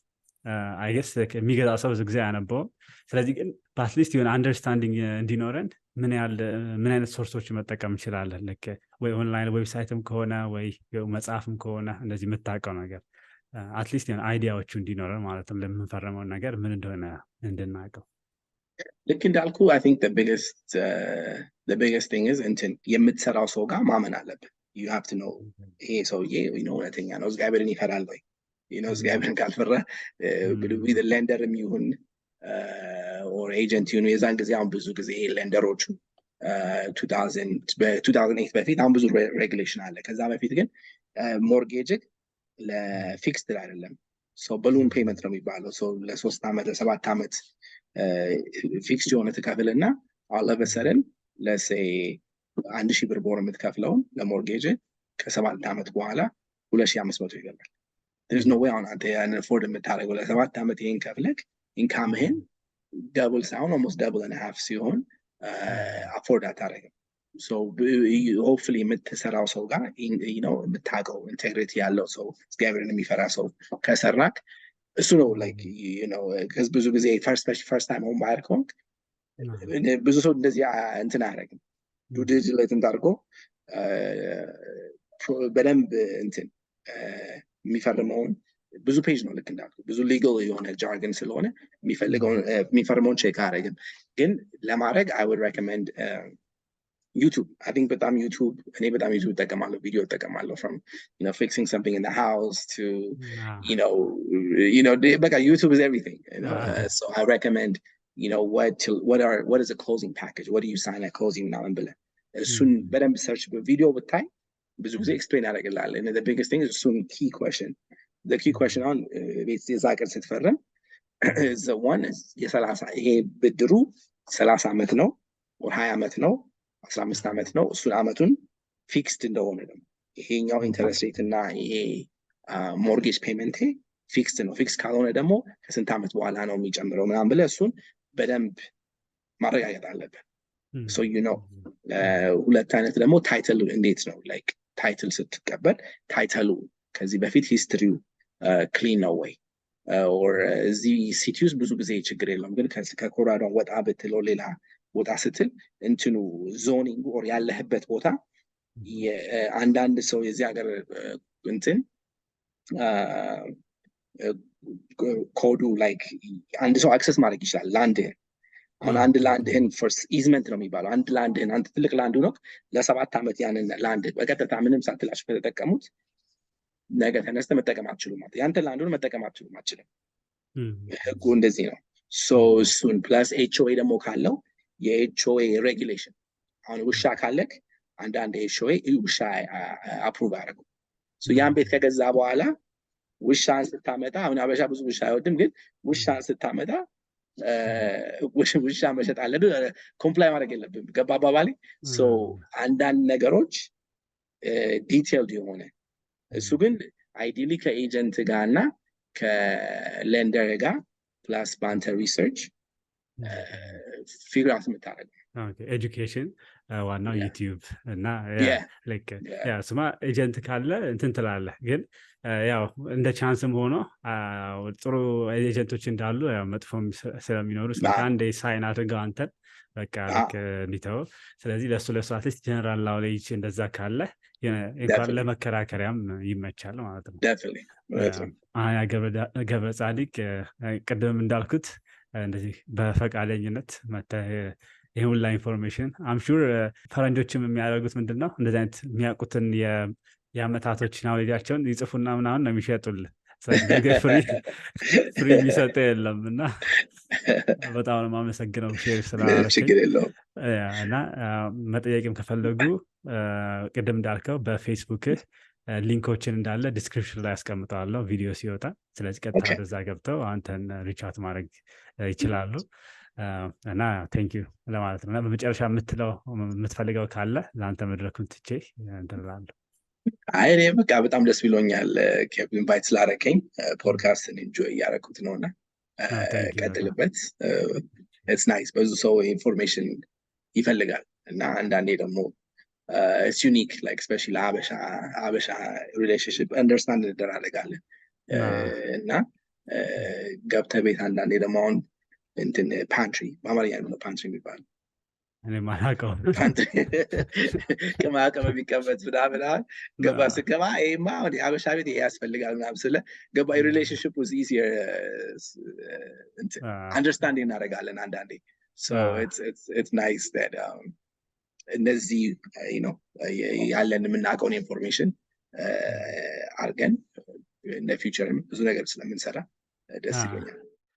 አይገስ የሚገዛ ሰው ብዙ ጊዜ አያነበውም። ስለዚህ ግን በአትሊስት የሆነ አንደርስታንዲንግ እንዲኖረን ምን አይነት ሶርሶች መጠቀም እንችላለን? ልክ ወይ ኦንላይን ዌብሳይትም ከሆነ ወይ መጽሐፍም ከሆነ እንደዚህ የምታውቀው ነገር አትሊስት የሆነ አይዲያዎቹ እንዲኖረን ማለትም ለምንፈረመው ነገር ምን እንደሆነ እንድናውቀው። ልክ እንዳልኩ I think the biggest thing is እንትን የምትሰራው ሰው ጋር ማመን አለብን። you have to know ይሄ ሰውዬ እውነተኛ ነው፣ እግዚአብሔርን ይፈራል ወይ እግዚአብሔርን ካልፈራ with lender የሚሆን or agent ይሁን የዛን ጊዜ አሁን ብዙ ጊዜ ሌንደሮቹ 2008 በፊት አሁን ብዙ ሬጉሌሽን አለ። ከዛ በፊት ግን ሞርጌጅ ለፊክስድ አይደለም፣ በሉን ፔመንት ነው የሚባለው። ለ3 ዓመት ለ7 ዓመት ፊክስድ የሆነ ትከፍልና አለበሰረን ለሴ 1,000 ብር በወር የምትከፍለውን ለሞርጌጅ ከ7 ዓመት በኋላ 2,500 ይገባል። there's no way on አንተ ያን ፎርድ የምታደርገው ለ7 ዓመት ይሄን ከፍለክ ኢንካምህን double ሳይሆን almost double and a half ሲሆን አፎርድ አታደርግም። hopefully የምትሰራው ሰው ጋር የምታውቀው ኢንቴግሪቲ ያለው ሰው እግዚአብሔርን የሚፈራ ሰው ከሰራክ እሱ ነው like because ብዙ ጊዜ first time home buyer ከሆንክ ብዙ ሰው እንደዚህ እንትን አያደርግም። ዱ ዲሊጀንስ እንዳርጎ በደንብ እንትን የሚፈርመውን ብዙ ፔጅ ነው ልክ እንዳልኩ ብዙ ሊጋል የሆነ ጃርገን ስለሆነ የሚፈርመውን ቼክ አያደርግም። ግን ለማድረግ I would recommend YouTube. I think በጣም YouTube እኔ በጣም YouTube እጠቀማለሁ፣ ቪዲዮ እጠቀማለሁ from fixing something in the house to በቃ YouTube is everything. So I recommend what is a closing package, what do you sign at closing ምናምን ብለህ እሱን በደንብ ሰርች በቪዲዮ ብታይ ብዙ ጊዜ ኤክስፕሌን ያደርግልሃል። and the biggest thing is እሱን the key question on ቤት የዛቀር ስትፈርም is the one is ይሄ ብድሩ 30 ዓመት ነው or 20 ዓመት ነው 15 ዓመት ነው። እሱን ዓመቱን ፊክስድ እንደሆነ ነው። ይሄኛው ኢንተረስት ሬት እና ይሄ ሞርጌጅ ፔመንት ፊክስድ ነው። ፊክስ ካልሆነ ደግሞ ከስንት ዓመት በኋላ ነው የሚጨምረው ምናምን ብለህ እሱን በደንብ ማረጋገጥ አለብህ። so ሁለት አይነት ደግሞ ታይትል እንዴት ነው like ታይትል ስትቀበል ታይትሉ ከዚህ በፊት ሂስትሪው ክሊን ነው ወይ ኦር እዚህ ሲቲ ውስጥ ብዙ ጊዜ ችግር የለም ግን ከኮሎራዶ ወጣ ብትለው ሌላ ቦታ ስትል እንትኑ ዞኒንግ ኦር ያለህበት ቦታ አንዳንድ ሰው የዚህ ሀገር እንትን ኮዱ ላይክ አንድ ሰው አክሰስ ማድረግ ይችላል ላንድህን አሁን አንድ ላንድህን ፈርስት ኢዝመንት ነው የሚባለው አንድ ላንድህን አንድ ትልቅ ላንድ ነው ለ7 ዓመት ያንን ላንድ በቀጥታ ምንም ሳትላችሁ ከተጠቀሙት ነገ ተነስተ መጠቀም አትችሉም ማለት ያንተ ላንዱን መጠቀም አትችሉም ህጉ እንደዚህ ነው ሶ እሱን ፕላስ ኤችኦኤ ደግሞ ካለው የኤችኦኤ ሬጉሌሽን አሁን ውሻ ካለክ አንዳንድ ኤችኦኤ ውሻ አፕሩቭ ያደርጉ ሶ ያን ቤት ከገዛ በኋላ ውሻን ስታመጣ አሁን አበሻ ብዙ ውሻ አይወድም ግን ውሻን ስታመጣ ውሻ መሸጥ አለብህ ኮምፕላይ ማድረግ የለብህም ገባ አባባሌ ሶ አንዳንድ ነገሮች ዲቴይልድ የሆነ እሱ ግን አይዲሊ ከኤጀንት ጋርና ከሌንደር ጋር ፕላስ ባንተ ሪሰርች ፊግር አውት የምታደርገው ኤጁኬሽን ዋናው ዩቲዩብ እና ስማ ኤጀንት ካለ እንትን ትላለህ ግን ያው እንደ ቻንስም ሆኖ ጥሩ ኤጀንቶች እንዳሉ ያው መጥፎም ስለሚኖሩ አንዴ ሳይን አድርገው አንተን በቃ እንዲተው ስለዚህ ለሱ አትሊስት ጀነራል ላውሌጅ እንደዛ ካለ እንኳን ለመከራከሪያም ይመቻል ማለት ነው አናንያ ገብረጻዲቅ ቅድም እንዳልኩት እንደዚህ በፈቃደኝነት ይሄ ሁላ ኢንፎርሜሽን አምሹር ፈረንጆችም የሚያደርጉት ምንድነው እንደዚህ አይነት የሚያውቁትን የአመታቶች ናውሌጃቸውን ይጽፉና ምናምን ነው የሚሸጡልህ ፍሪ የሚሰጥ የለም እና በጣም ነው የማመሰግነው ሼር ስላደረግኝ እና መጠየቅም ከፈለጉ ቅድም እንዳልከው በፌስቡክ ሊንኮችን እንዳለ ዲስክሪፕሽን ላይ አስቀምጠዋለሁ ቪዲዮ ሲወጣ ስለዚህ ቀጥታ ወደዛ ገብተው አንተን ሪች አውት ማድረግ ይችላሉ እና ቴንክ ዩ ለማለት ነው በመጨረሻ የምትፈልገው ካለ ለአንተ መድረኩን ትቼ እንትን እላለሁ እኔ በቃ በጣም ደስ ብሎኛል ኢንቫይት ስላደረከኝ ፖድካስትን ኢንጆይ እያደረኩት ነውና ቀጥልበት ኢትስ ናይስ ብዙ ሰው ኢንፎርሜሽን ይፈልጋል እና አንዳንዴ ደግሞ ኢትስ ዩኒክ ላይክ ስፔሻሊ አበሻ ሪሌሽንሺፕ አንደርስታንድ እንደራረጋለን እና ገብተህ ቤት አንዳንዴ ደግሞ አሁን እንትን ፓንትሪ በአማርኛ ነው ፓንትሪ የሚባለው እኔ ማላውቀው ከማቀም የሚቀመጥ ምናምን ገባ ስገባ ይሄማ አበሻ ቤት ያስፈልጋል ምናምን ስለ ገባ ሪሌሽንሺፕ was easier አንደርስታንዲንግ እናደርጋለን አንዳንዴ so it's nice that እነዚህ ያለን የምናውቀውን ኢንፎርሜሽን አድርገን እንደ ፊውቸርም ብዙ ነገር ስለምንሰራ ደስ ይለኛል